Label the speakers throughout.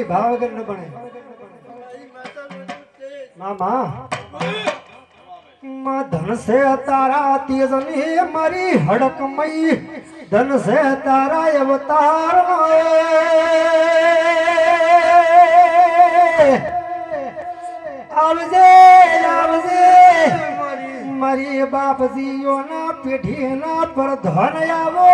Speaker 1: ભાવ વગર ન બને મામા ધન છે તારા તેજની મારી હડકમય ધન છે તારા અવતાર આવજે આવજે મારી બાપજીઓના પેઢીના પર ધન આવો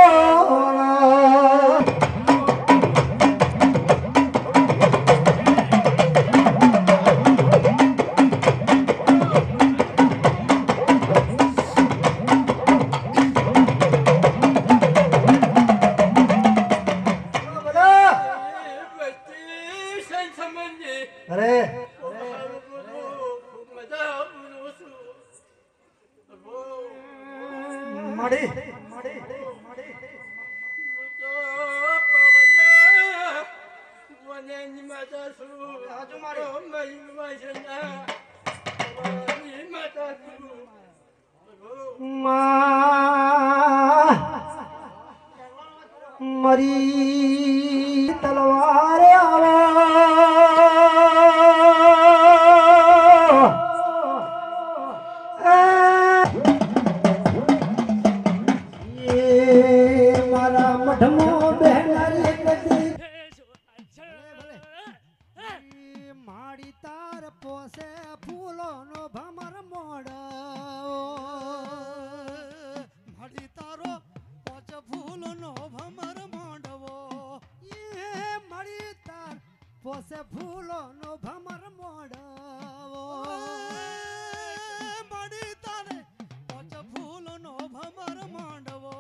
Speaker 1: મરી તલવાર મારા મઢમો બહેનારી માડી તાર પોસે ફૂલો નો ભમર મોડ માડી તારો પોચ ફૂલો નો ભમર મોડવો માડી તાર પોસે ફૂલો નો ભમર મોડવો માડી તારે પોચ ફૂલો નો ભમર મોડવો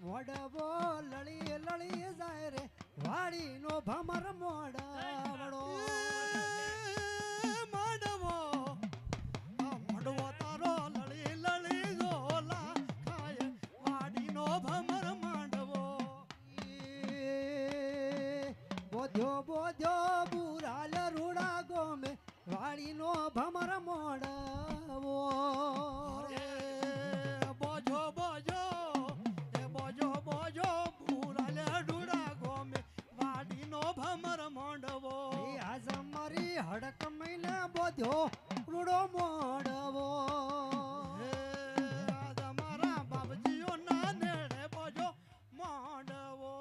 Speaker 1: મોડવો લળી લળી જાય રે વાડી નો ભમર મોડવડો મોડવો મોડવો તારો લળી લળી ઝોલા ખાય વાડી નો ભમર મોડવો બોધ્યો બોધ્યો બુરાલ રૂડા ગોમે વાડી નો ભમર મોડવો બોજો બોજો બોજો બોજો બુરાલ રૂડા ગોમે વાડી નો ભમર મોડવો આજ મારી હડક મહિને બોધ્યો રૂડો મોડવો આજ મારા બાપજીઓ ના નેડે બોજો મોડવો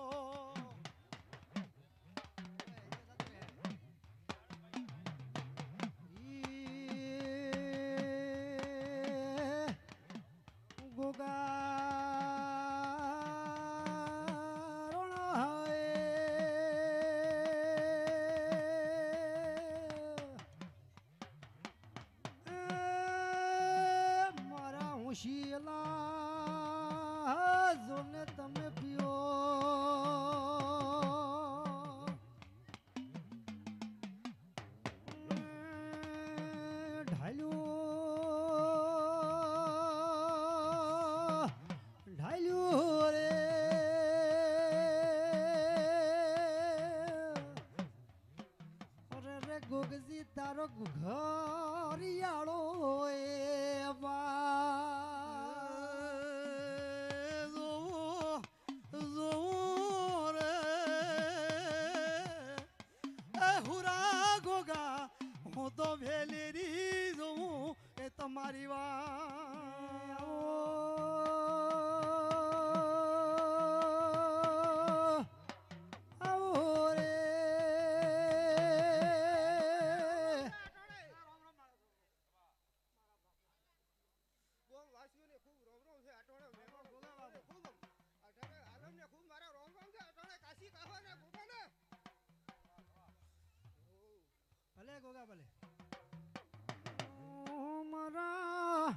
Speaker 1: જોને તમે પીઓ ઢાલ્યું રે અરે રે ગોગજી તારો ઘરિયાળો તો વેલેરી જોઉં એ તમારી આવો રે ભલે ગોગા ભલે મારા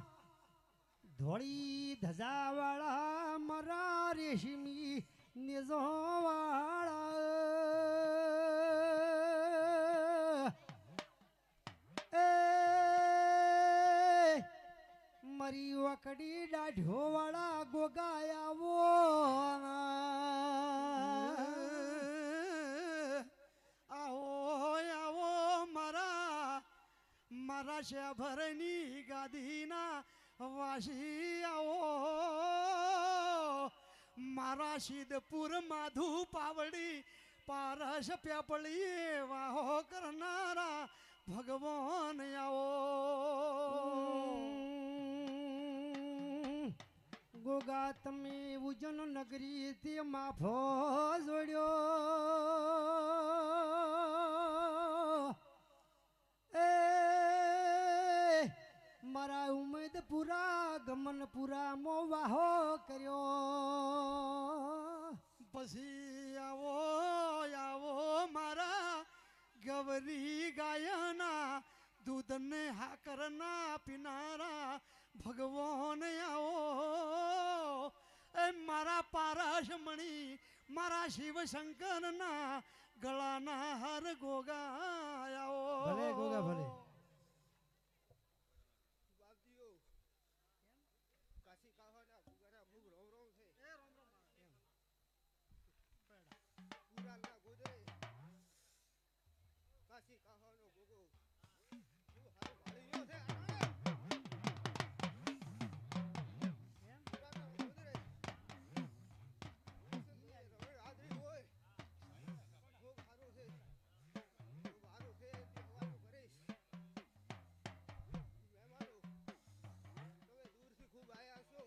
Speaker 1: ધોળી ધજા વાળા મારા રેશમી નેજો વાળા મારી વકડી દાઢો વાળા ગોગાયાવો મારા શેભરની ગાદીના વાસી આવો મારા સિદ્ધપુર માધુ પાવડી
Speaker 2: પારસ પેપળી વાહો કરનારા ભગવાન આવો
Speaker 1: ગોગા તમે ઉજન નગરી તે માફો જોડ્યો એ મારા ઉમેદ પૂરા ગમન પૂરા મો વાહો કર્યો
Speaker 2: પછી આવો આવો મારા ગવરી ગાયના દૂધને હાકરના પીનારા ભગવાન આવો એ મારા પારસ મણી મારા શિવ શંકરના ગળાના હાર ગોગા આવો
Speaker 1: ભલે ગોગા ભલે
Speaker 3: કાશી કાહવાના ગુગાના મુગ રોમ રોમ છે એ રોમ રોમ એમ ગુરાના ગોદરે કાશી કાહવાનો ગોગો તું હાલ વાળીયો છે એમ ગુરાના ગોદરે રવે આદરી હોય ગોગ હારો છે ગોગ હારો છે તે હવાનું કરીશ મહેમાનો તમે દૂરથી ખૂબ આયા છો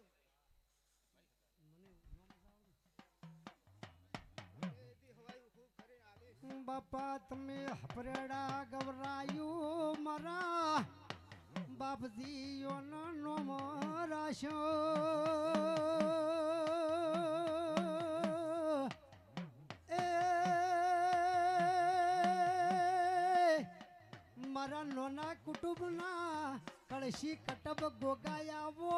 Speaker 1: બાપા તમે હપરેડા ગવરાયું મારા બાપજીઓ નો રાશો એ મારા નોના કુટુંબના કળશી કટબ ગોગાયાવો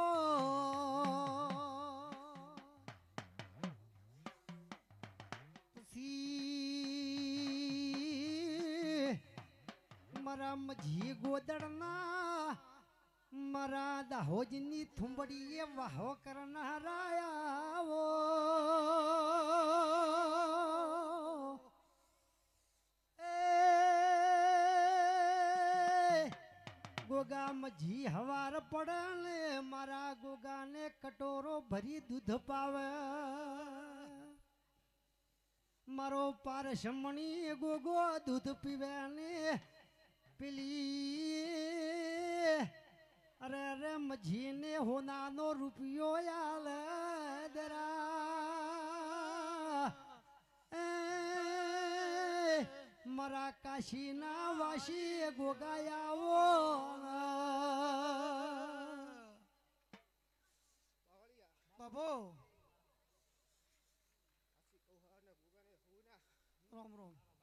Speaker 1: મારા મજી ગોદડના મારા દાહોજની થુંબડીએ વાહો કરનારાયાવો એ ગોગા મજી હવાર પડે ને મારા ગોગાને કટોરો ભરી દૂધ પાવે મારો પારસમણી ગોગો દૂધ પીવે ને પેલી અરે અરે મજીને હોનાનો રૂપિયો આલે દરા એ મારા કાશીના વાસી ગોગાયાવો
Speaker 2: બાબો
Speaker 3: કાશી કાહવાના ગુગાને હોના
Speaker 2: રોમ રોમ
Speaker 3: રોમ રોમ છે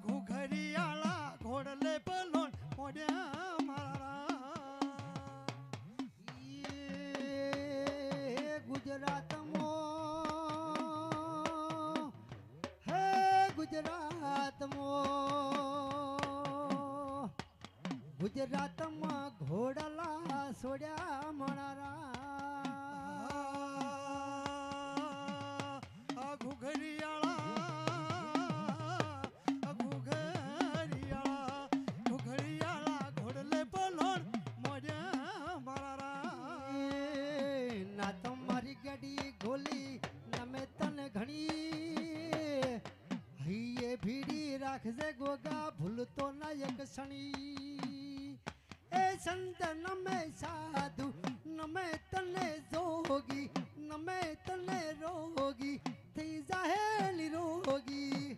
Speaker 2: ઘુઘરિયાળા ઘોડલે પલોન મોડ્યા મારા
Speaker 1: ગુજરાતમાં હે ગુજરાતમાં ઘોડલા સોડ્યા મણારા
Speaker 2: ઘુઘરિયાળા ઘોડલે પલોન મોડ્યા મારા
Speaker 1: ના તમારી ગાડી ગોલી નમે તને ઘણી હૈયે ભીડી રાખજે ગોગા ભૂલતો ના એક ક્ષણી એ સંત નમે સાધુ નમે તને જોગી નમે તને રોગી થઈ જાહે નિરોગી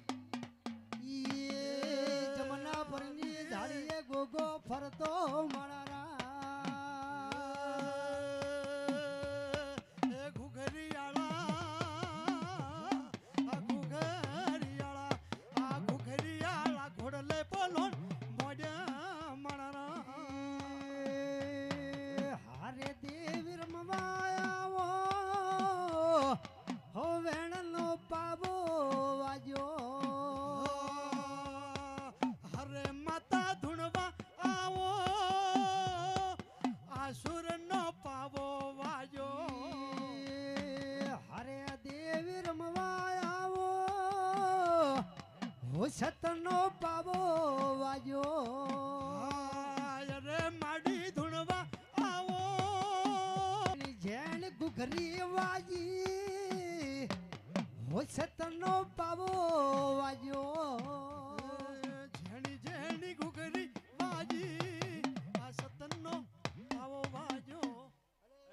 Speaker 1: જમના પરની ઝાડીએ ગોગો ફરતો મારા
Speaker 2: ઘોડલે પલોન મોડ્યા મારા
Speaker 1: હારે દેવ રમવાયાવો હો વેણનો પાવો વાજ્યો
Speaker 2: હરે માતા ધૂણવા આવો
Speaker 1: ઘઘરી વાજી હોસતનો પાવો વાજ્યો
Speaker 2: ઝેણી ઝેણી ઘૂઘરી વાજી આ સતનનો આવો વાજો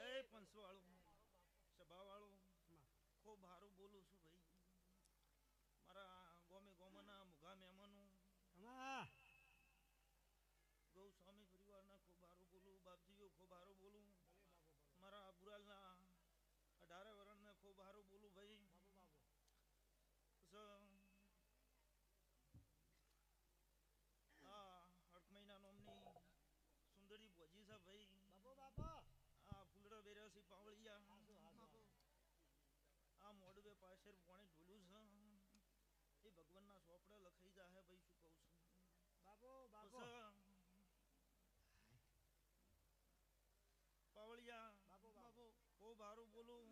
Speaker 4: એ પંચવાળું સભાવાળું ખૂબ સારું બોલું છું ભાઈ મારા ગોમે ગોમના મુઘા મહેમાનો ગૌ સ્વામી પરિવારના ખૂબ સારું બોલું બાપજીઓ ખૂબ સારું બોલું મારા બુરાલના 18 વર્ષને ખૂબ સારું બોલું ભાઈ અર્થ મહિના નોમની સુંદરી ભોજી છે ભાઈ આ ફૂલડા બેરાસી પાવળિયા આ મોડવે પાછળ પોણે ઢોલ્યું છે એ ભગવાનના સોપડા લખાઈ જાહે ભાઈ શું કહું છું પાવળિયા ખૂબ સારું બોલું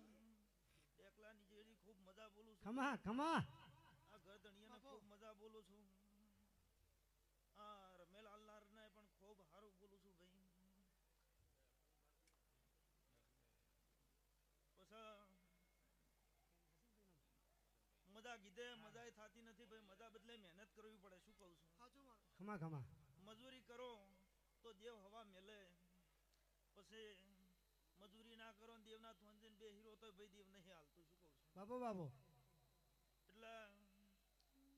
Speaker 4: એકલાની જેડી ખૂબ મજા બોલું છું
Speaker 1: ખમા ખમા
Speaker 4: આ ઘર ધણીયાને ખૂબ મજા બોલું છું આ રમેલ આલનારને પણ ખૂબ સારું બોલું છું ભાઈ મજા કીધે મજા થતી નથી ભાઈ મજા બદલે મહેનત કરવી પડે શું કહું છું
Speaker 1: ખમા ખમા
Speaker 4: મજૂરી કરો તો દેવ હવા મેલે પછી મજૂરી ના કરો ને દેવના થોંજન બે હીરો તો ભાઈ દેવ નહીં હાલતું શું કહું છું
Speaker 1: બાબો
Speaker 4: એટલે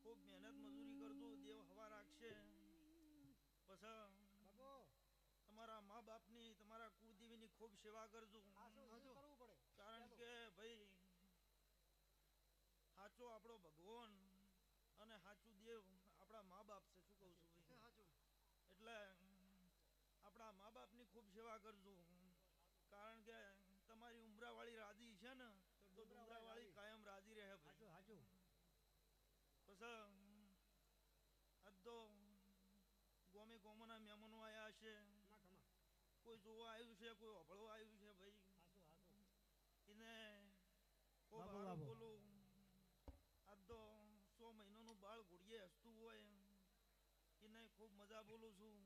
Speaker 4: ખૂબ મહેનત મજૂરી કરજો દેવ હવા રાખશે પછી તમારા મા બાપની તમારા કુળદેવીની ખૂબ સેવા કરજો કારણ કે ભાઈ સાચો આપણો ભગવાન અને સાચું દેવ આપણા મા બાપ છે શું કહું છું ભાઈ એટલે આપણા મા બાપની ખૂબ સેવા કરજો કારણ કે તમારી ઉમરાવાળી રાજી છે ને તો ઉમરાવાળી કાયમ રાજી રહે ભાઈ પછી આજ તો ગોમે ગોમના મહેમાનો આયા છે કોઈ જોવા આવ્યું છે કોઈ અભળવા આવ્યું છે ભાઈ એને ખૂબ સારું બોલું આજ તો 100 મહિનાનું બાળ ઘોડીએ હસતું હોય એને ખૂબ મજા બોલું છું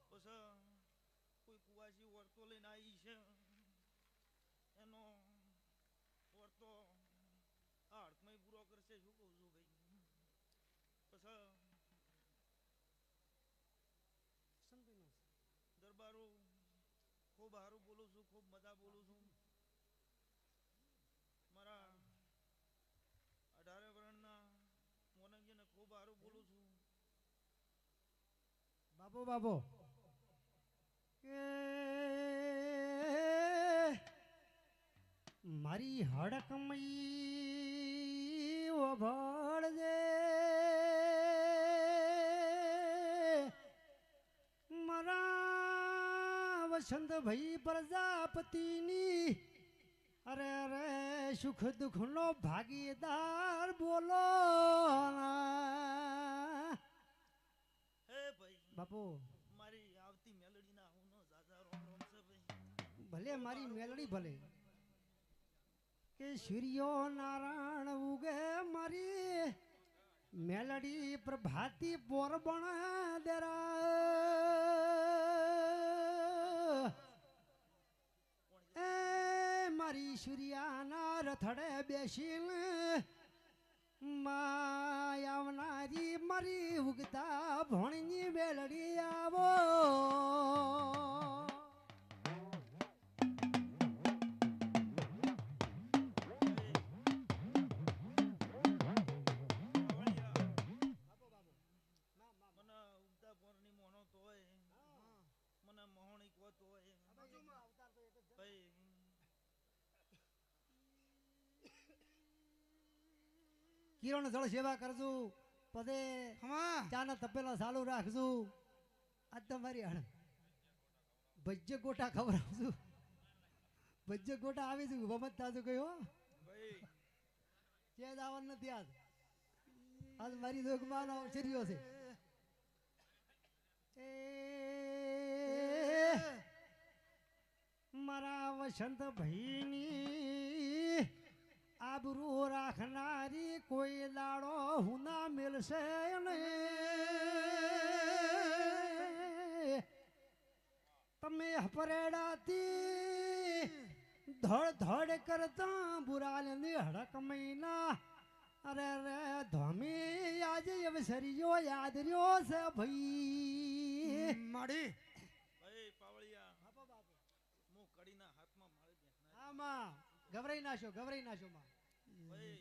Speaker 4: પછી કોઈ કુવાસી વર્તો લઈને આવી છે એનો વર્તો આ અર્થમય પૂરો કરશે શું કહું છું ભાઈ પછી દરબારો ખૂબ સારું બોલું છું ખૂબ મજા બોલું છું મારા 18 વર્ષના મોનંગીને ખૂબ સારું બોલું છું
Speaker 1: બાબો કે મારી હડકમઈ ઓભળજે મારા વસંત ભાઈ પ્રજાપતિની અરે સુખ દુઃખ નો ભાગીદાર બોલો
Speaker 4: હે ભાઈ
Speaker 1: બાપુ
Speaker 4: મારી આવતી મેલડીના હું નો જાજા રોમ રોમ છે ભાઈ
Speaker 1: ભલે મારી મેલડી ભલે કે સૂર્યો નારાયણ ઉગે મારી મેલડી પ્રભાતી પોરબણ દેરા એ મારી સૂર્યાના રથડે બેસીને આવનારી મારી ઉગતા ભણની મેલડી આવો
Speaker 4: મને ઉગતા પોરની મોનો તોય મને મોહણી કો તોય ભાઈ
Speaker 1: કિરણ જળ સેવા કરજો પદે ચાના તપેલા ચાલુ રાખજો આજ તમારી હણ ભજ્ય ગોટા ખવડાવજો ભજ્ય ગોટા આવી છું વમત તાજો કયો
Speaker 4: ભાઈ
Speaker 1: ચેજ આવવાનું નથી આજ આજ મારી દોગમાનો શરીરો છે એ મારા વસંત ભાઈની આબરૂ રાખનારી કોઈ દાડો હું ના મેલશે નહીં તમે હપરેડાથી ધડ ધડ કરતા બુરાલની હડક મહિના અરે રે ધોમી આજે અવસરીયો યાદ રહ્યો છે ભાઈ
Speaker 2: માડી
Speaker 4: ભાઈ પાવળિયા હું કડીના હાથમાં મારી દે
Speaker 1: હા માં ગભરાઈ નાશો માં
Speaker 4: ભાઈ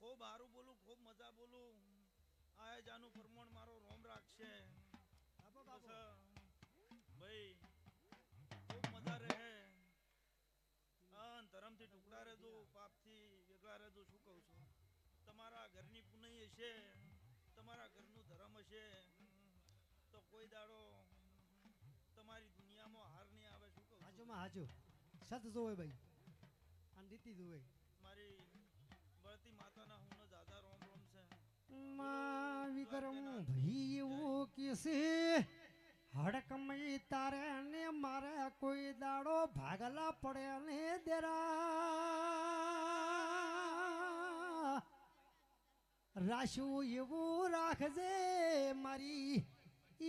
Speaker 4: ખૂબ હારું બોલું ખૂબ મજા બોલું આય જાનું ફરમાન મારો રોમ રાખશે બસ, ભાઈ ખૂબ મજા રહે અન ધરમથી ટુકડા રહેજો પાપથી વેગળા રહેજો શું કહું છું તમારા ઘરની પુનઈ હશે તમારા ઘરનું ધર્મ હશે તો કોઈ દાડો તમારી દુનિયામાં હાર નહીં આવે શું કહું
Speaker 1: હાચું
Speaker 4: છું
Speaker 1: માં હાચું સત જોવે ભાઈ અને રીતિ જોવે
Speaker 4: મારી બળતી માતાના હું દાદા રોમ રોમ છે
Speaker 1: માં વિક્રમ ભાઈ એવું કેસે હડકમઈ તારે ને મારે કોઈ દાડો ભાગલા પડે ને દેરા રાશુ એવું રાખજે મારી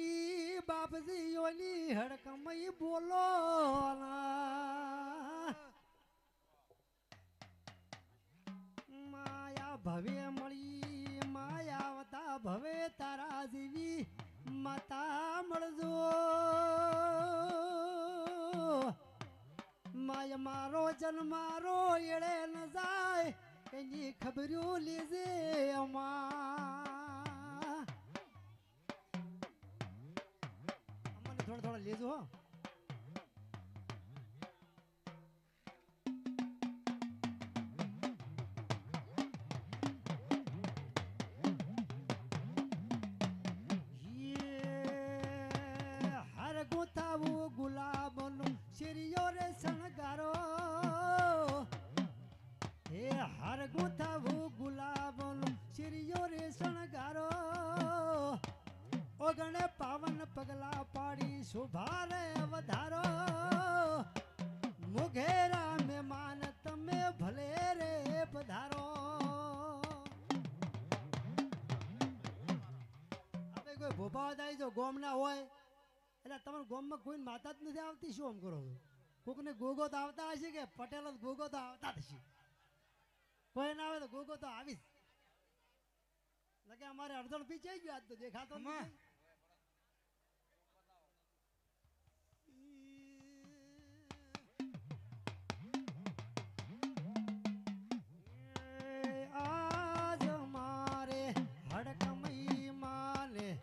Speaker 1: ઈ બાપજીઓની હડકમઈ બોલો ના માયા ભવે મળી માયાવતા ભવે તારા જેવી માતા મળજો માય મારો જન્મારો એળે ન જાય એની ખબરો લેજે અમને થોડા લેજો હો ગુલાબનો શિરિયો રે શણગારો હે હાર ગુથાવું ગુલાબનો શિરિયો રે શણગારો ઓગણે પાવન પગલા પાડી શોભા રે વધારો મુઘેરા મહેમાન તમે ભલે રે પધારો આપણે કોઈ ભોપા જાય જો ગોમ ના હોય એટલે તમારા ગામમાં કોઈ માતા જ નથી આવતી શું આમ કરો કોકને ગોગો તો આવતા હશે કે પટેલ ગોગો તો આવતા હશે કોઈ ના આવે તો ગોગો તો આવીશ એટલે અમારે અડધણ પીછાઈ ગયો આજ તો દેખાતો નથી. આજ મારે હડકમઈ માને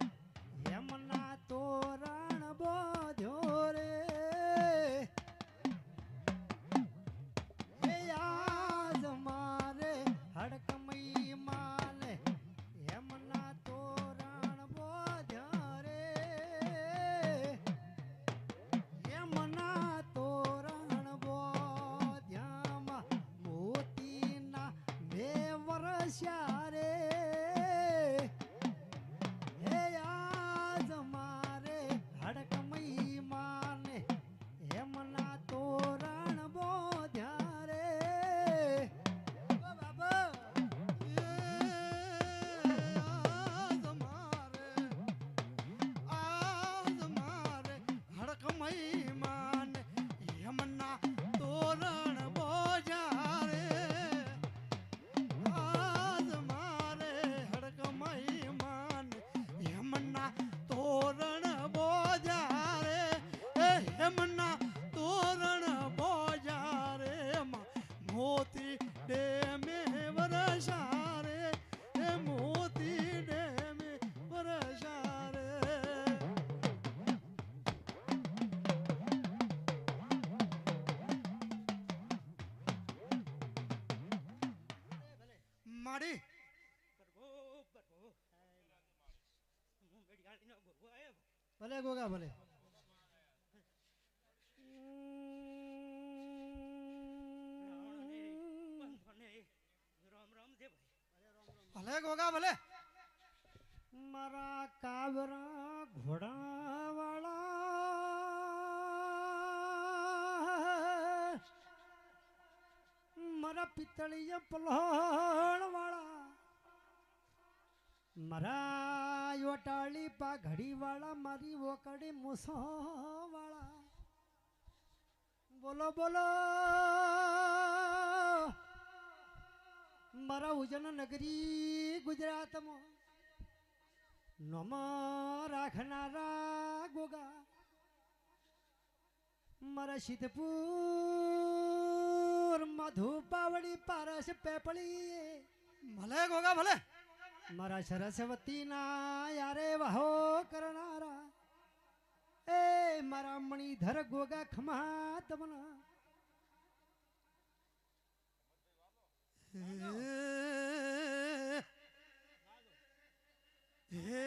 Speaker 1: યમના તોરણ બોધ્યો રે હે આજ મારે હડકમઈ માને યમના તોરણ બોધ્યો રે યમના તોરણ બોધ્યામાં મોતીના બે વર્ષા રે હે આજ મારે હડકમઈ માને હેમના તોરણ બોધ્યા રે બાબા
Speaker 2: આજ મારે હડકમઈ માન યમના તોરણ બોજા રે આજ મારે હડકમઈ માન યમના તોરણ બોજા રે એ યમના તોરણ બોજા રે મોતી ડેમે વરસા રે એ મોતી ડેમે વરસા રે માડી
Speaker 1: ભલે ગોગા ભલે
Speaker 2: ભલે ગોગા ભલે
Speaker 1: મારા કાવરા ઘોડા વાળા મારા પિત્તળીય પલણ વાળા મારા યોટાળી પા ઘડી વાળા મારી ઓકડી મૂસો વાળા બોલો બોલો મારા ઉજન નગરી ગુજરાતમાં નોમ રાખનારા ગોગા મારા સિદ્ધપુર મધુ પાવડી પારસ પેપળી
Speaker 2: ભલે ગોગા ભલે
Speaker 1: મારા સરસ્વતી ના યારે વાહો કરનારા એ મારા મણિધર ગોગા ખમા તમના
Speaker 2: હે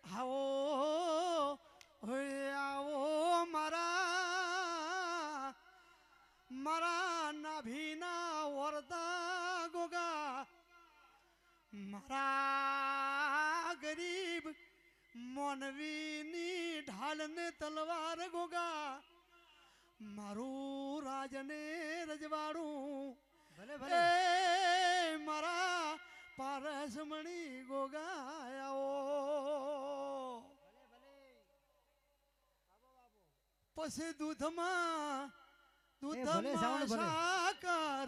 Speaker 2: આવો આવો મારા નાભીના વરદા ગોગા મારા ગરીબ મોનવીની ઢાલને તલવાર ગોગા મારું રાજને રજવાડું
Speaker 1: ભલે ભલે
Speaker 2: એ મારા પારસમણી ગોગાયાઓ પછી દૂધમાં
Speaker 1: ભલે સાઉન્ડ ભલે.
Speaker 2: સાકર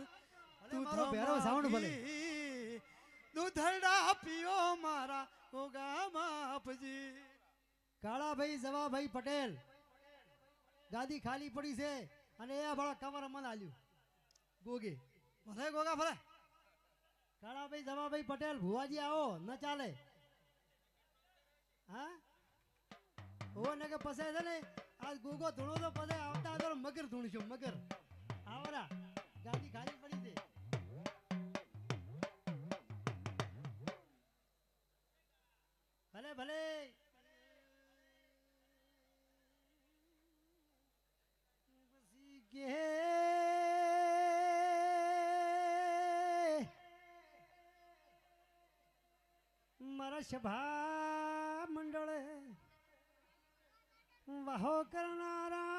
Speaker 1: ભલે મારો ભેરો સાઉન્ડ ભલે.
Speaker 2: દૂધડા પીઓ મારા ગોગા બાપજી
Speaker 1: કાળાભાઈ જવાભાઈ પટેલ ગાદી ખાલી પડી છે અને એ ભાડા કમર મન આલ્યું ગોગે
Speaker 2: ભલે ગોગા ભલે
Speaker 1: કાળાભાઈ જવાભાઈ પટેલ ભુવાજી આવો ન ચાલે હા ઓ ને કે પસે છે ને આજ ગોગો ધૂણો તો પસે આવતા તો મગર ધૂણશું મગર આવરા ગાદી ખાલી પડી છે ભલે ભલે પછી કે મારા સભા મંડળે વાહો કરનારા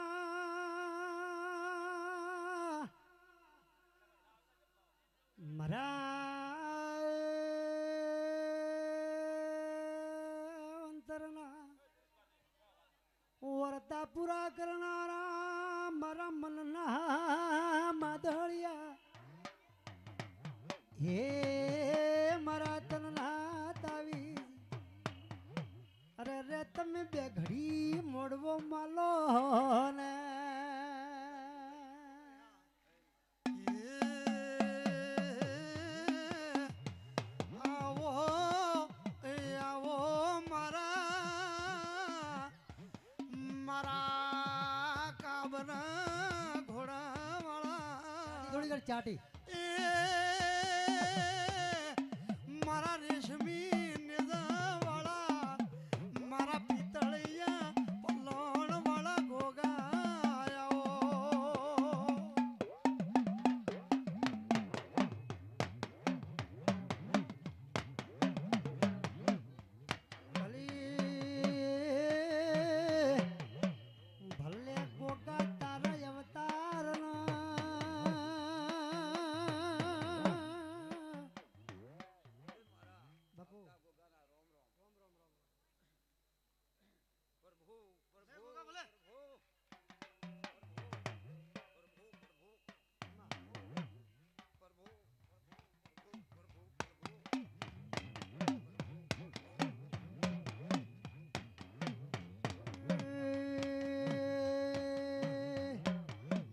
Speaker 1: મારા અંતરના વર્તા પૂરા કરનારા મારા મનના માધળિયા હે મારા તનના તાવી અરે રે તમે બે ઘડી મોડવો માલો ને
Speaker 2: આવો મારા કાબના ઘોડાવાળા
Speaker 1: થોડી ઘડી ચાટી
Speaker 2: મારા રેશમી નેજાવાળા મારા પિતળિયા પલોણ વાળા ગોગાયાઓ
Speaker 1: ભલે ગોગા તારા અવતાર બાપુ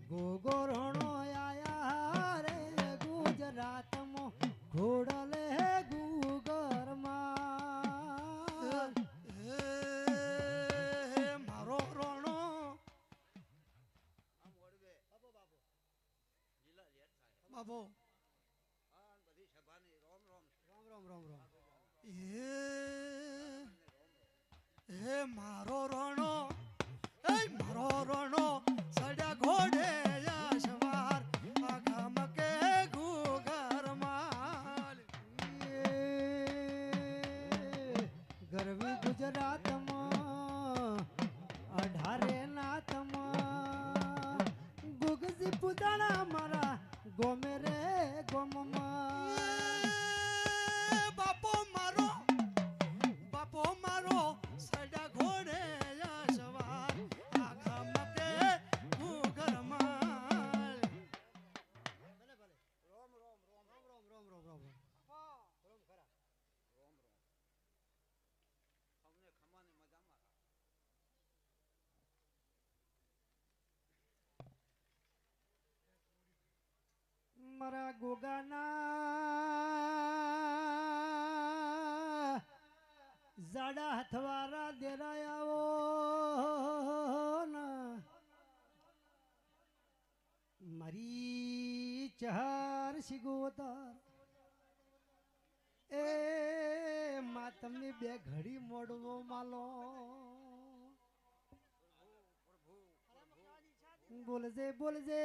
Speaker 1: ગોગો રણો આયા રે ગુજરાતમાં ઘોડલે ગુગરમાં
Speaker 2: મારો રોણો બાબો
Speaker 1: રામ રામ રામ રામ
Speaker 2: એ મારો રોણો સડ્યા ઘોડે સવાર આખા મકે ઘુઘરમાં
Speaker 1: ગરવી ગુજરાતમાં 18 નાથમાં ગુગજી પુદાણા મારા ગોમે રે ગોમમાં
Speaker 2: બાપો મારો સડા ઘોડે
Speaker 1: મારા ગોગાના જાડા હથવારા દેરાયાઓ ના મારી ચાર શિગોતર એ માં તમે બે ઘડી મોડવો માલો બોલજે બોલજે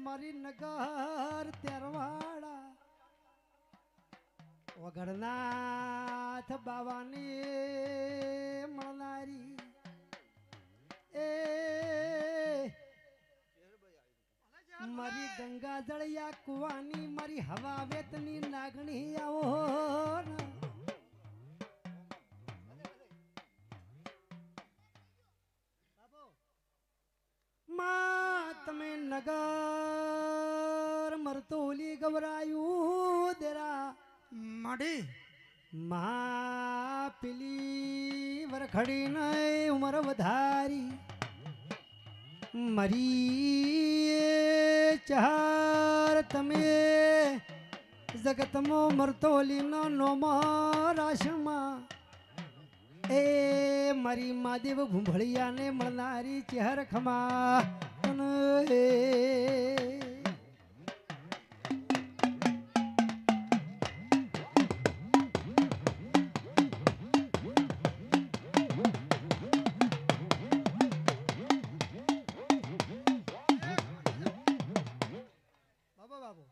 Speaker 1: મારી નગર તેરવાડા વગડનાથ બાવાની મળનારી એ મારી ગંગા જળિયા કુવાની મારી હવા વેતની નાગણી આવો માં તમે નગર મરતોલી ગવરાયું દેરા
Speaker 2: માડી
Speaker 1: મા પેલી વરખડી નહીં ઉમર વધારી મરી ચાર તમે જગતમાં મરતોલીનો નોમો રાશમાં એ મારી મહાદેવ ભૂંભળિયાને મળનારી ચહેર ખમા બાબા બાબુ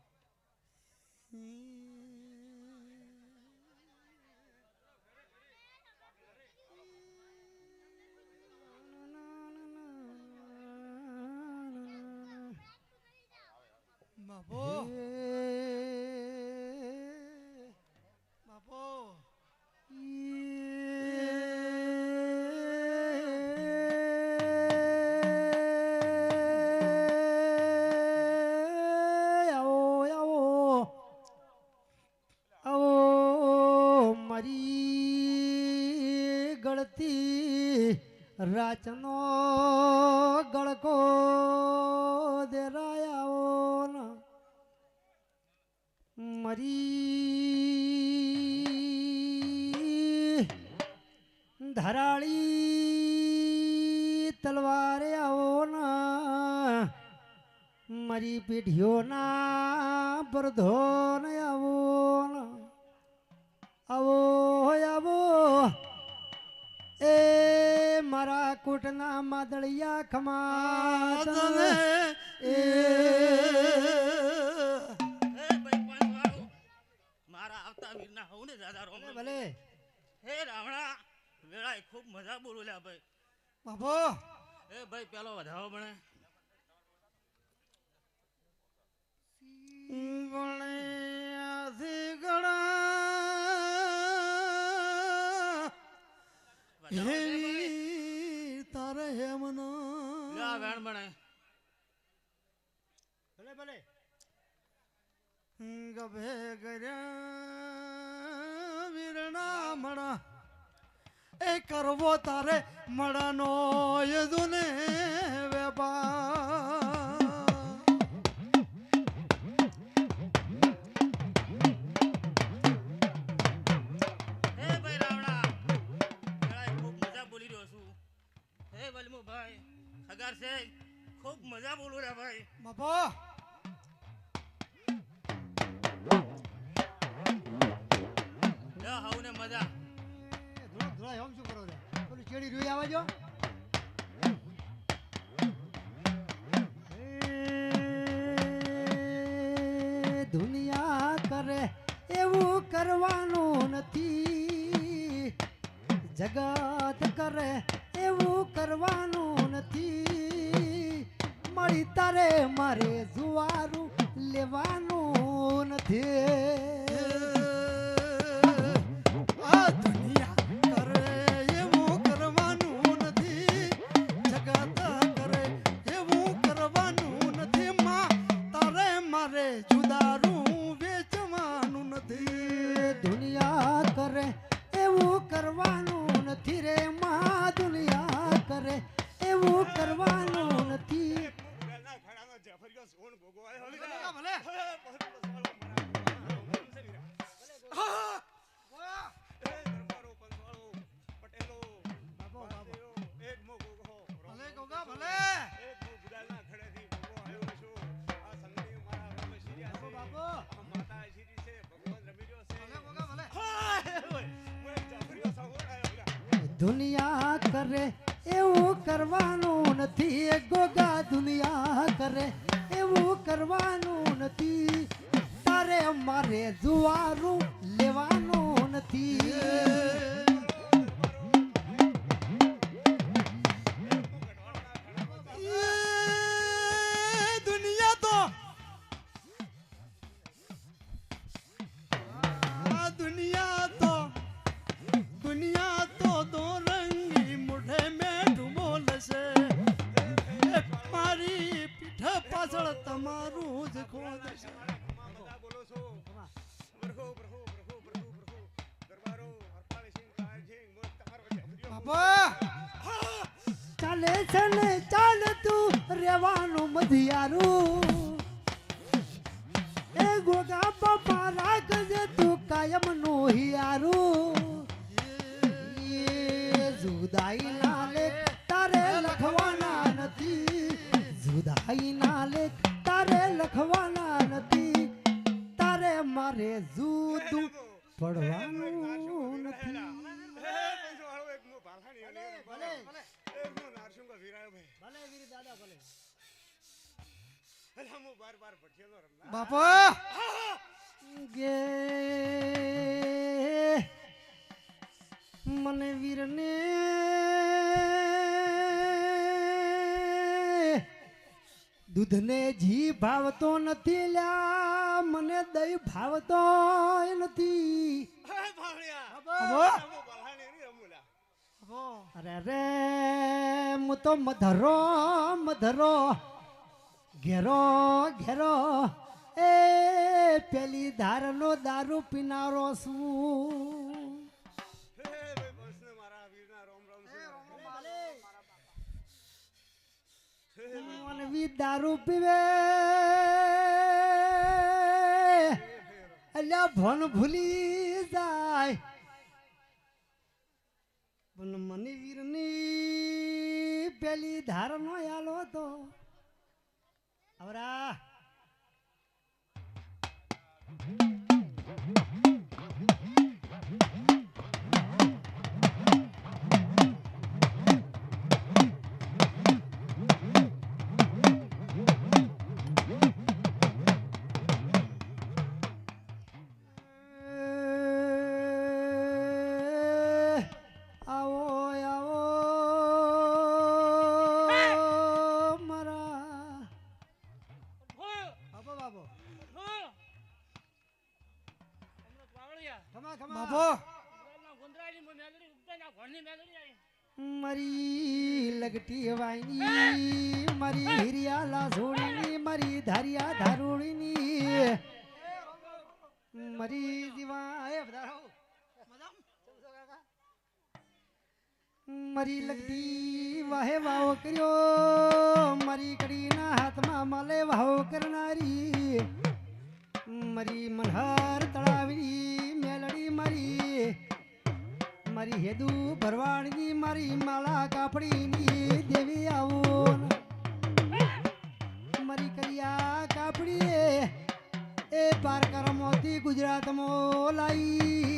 Speaker 2: બાપો બાપો
Speaker 1: રાચનો ગળકો દેરાયાઓ મરી ધરાળી તલવારે આવો ના મારી પીઢીઓના બરધો ને આવો ના આવો આવો એ મારા કોટના માદળિયા ખમા તને એ
Speaker 5: મારા આવતા વીરના હોવ ને દાદા રોમ
Speaker 1: ભલે
Speaker 5: હે રાવણા વેળાએ ખૂબ મજા બોલ્યા ભાઈ
Speaker 2: બાપો
Speaker 5: એ ભાઈ પેલો વધાવો બને
Speaker 2: ગણ્યાથી ગણા હેરી તારે હેમનો
Speaker 5: લા વેણ બને
Speaker 1: ભલે ભલે
Speaker 2: ગભે કર્યા વીરણા મણા એ કરવો તારે મળાનો યદુને વેપાર
Speaker 5: હે ભાઈ રાવણા વેળાએ ખૂબ મજા બોલી રહ્યો છું હે વલમુ ભાઈ ખગાર છે ખૂબ મજા બોલું રે ભાઈ
Speaker 2: બાપો
Speaker 5: લા હાઉને મજા
Speaker 1: ધોળા હમ શું કરો રે પેલું ચેડી રોઈ આવજો દુનિયા કરે એવું કરવાનું નથી જગત કરે એવું કરવાનું નથી મળી તારે મારે જુવારું લેવાનું નથી
Speaker 2: આ દુનિયા કરે એવું કરવાનું નથી જગત કરે એવું કરવાનું નથી માં તારે મારે જુદારું વેચવાનું નથી
Speaker 1: દુનિયા કરે એવું કરવાનું નથી રે માં દુનિયા કરે એવું કરવાનું નથી દુનિયા કરે એવું કરવાનું નથી ગોગા દુનિયા કરે એવું કરવાનું નથી તારે મારે જુવારું લેવાનું નથી
Speaker 2: દુનિયા તો દુનિયા તો દો રંગી મુઢે મેં ડૂબોલ છે મારી પીઠ પાછળ તમારું જ ખોદ છે
Speaker 3: બોલો છો પ્રભુ પ્રભુ પ્રભુ પ્રભુ પ્રભુ દરબારો હરપાળી સિંહ કાય સિંહ મોત તમારો
Speaker 2: બાપા
Speaker 1: ચાલે છે ને ચાલ તું રેવાનું મધિયારું એ ગોગા બાપા રાખજે તું કાયમ નું હિયારું એ જુદાઈ ના લેખ તારે લખવાના નથી જુદાઈ ના લેખ તારે લખવાના નથી તારે મારે જુદું પડવાનું નથી ભલે વીર દાદા ભલે
Speaker 2: બાપા
Speaker 1: ગે મને વીરને દૂધને જી ભાવતો નથી લ્યા મને દહીં ભાવતો નથી અરે રે હું તો મધરો મધરો ઘેરો ઘેરો એ પેલી ધારનો દારૂ પીનારો છું માનવી દારૂ પીવે અલ્યા ભણ ભૂલી જાય પણ મને વીરની પેલી ધારનો આલો તો આવરા મારી લગટી વાઈની મારી હિરિયાલા છોડીની મારી ધારિયા ધારુડીની મારી દીવા મારી લગતી વાહે વાવ કર્યો મારી કડીના હાથમાં માલે વાવ કરનારી મારી મલ્હાર તળાવી મેલડી મારી મારી હેદુ ભરવાડની મારી માળા કાપડીની દેવી આવો મારી કરિયા કાપડી એ પારકરમોથી ગુજરાતમાં લાઈ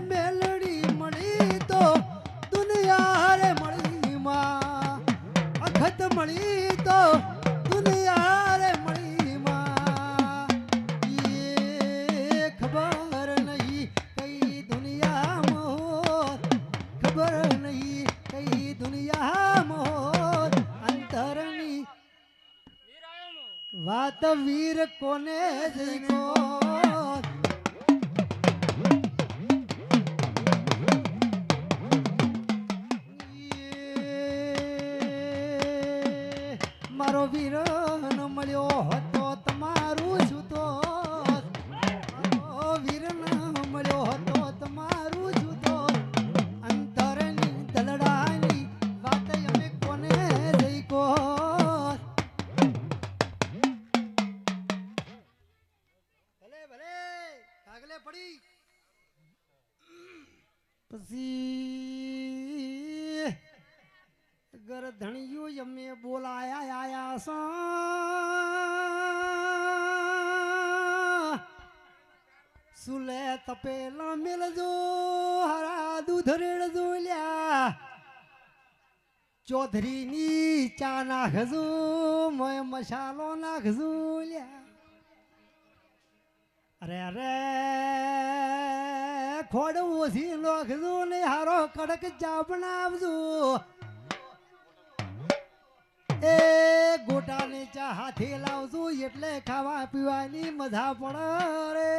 Speaker 1: મેલડી ભગત વીર કોને જઈકો મારો વીર ન મળ્યો હતો તમારું જૂતો વીર ન મળ્યો હતો તમારું જૂતો અંતરની દલડાની વાત અમે કોને જઈ કો ભલે ભલે આગલે પડી પછી ગરધણિયું અમે બોલાયા આયા સુલે તપેલા મેલજો હરા દૂધ રેડજો લ્યા ચૌધરીની ચા નાખજો મોય મસાલો નાખજો લ્યા અરે અરે ખોડ ઓછી નાખજો ને હારો કડક ચા બનાવજો એ ગોટાને ચા હાથે લાવજો એટલે ખાવા પીવાની મજા પડે રે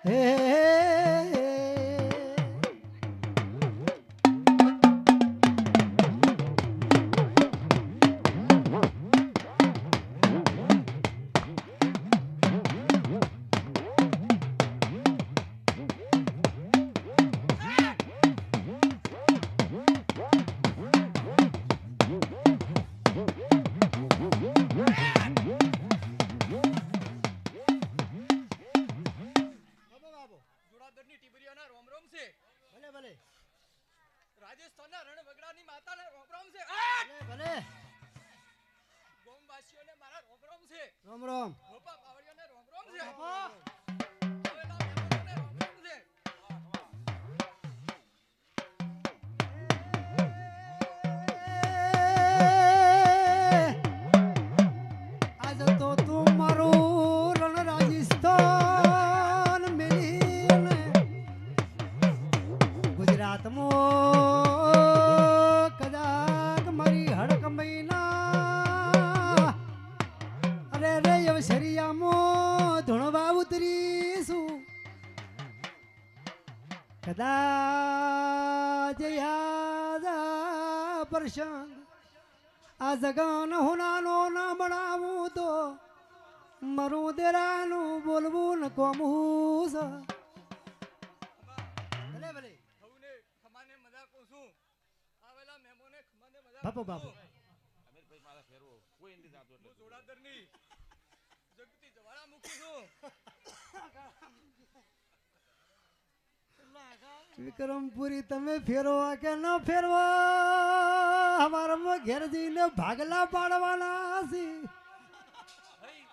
Speaker 1: હે
Speaker 6: જોડાદરની ટીબરીઓના રોમ રોમ છે
Speaker 1: ભલે ભલે
Speaker 6: રાજસ્થાનના રણવગડાની માતાના રોમ રોમ છે
Speaker 1: ભલે ભલે
Speaker 6: ગોમવાસીઓને મારા રોમ રોમ છે
Speaker 1: રામ રામ
Speaker 6: ગોપા પાવડિયાને રોમ રોમ છે
Speaker 1: બાપા.
Speaker 6: આવેલા મહેમાનોને રોમ રોમ છે
Speaker 1: આજ તો તું મારું રણ રાજસ્થાન મેલીને ગુજરાતમાં કદાચ મારી હડક મહિના અરે રે અવસરિયામાં ધૂણવા ઉતરીશું કદાચ યાદ પ્રસંગ આ જગન હોનાનો ના બનાવું તો મરું દેરાનું બોલવું ન કોમું છે ભલે ભલે
Speaker 6: સૌને ખમાને મજા કહું છું આવેલા મહેમાનોને ખમાને મજા
Speaker 1: બાપુ,
Speaker 6: કહું
Speaker 1: બાપુ.
Speaker 6: છું. હું જોડાદરની જગતી જવાળા મૂકી છું
Speaker 1: વિક્રમપુરી તમે ફેરવો કે ન ફેરવો અમારામાં ઘેર જઈને ભાગલા પાડવાના છે
Speaker 6: હઈ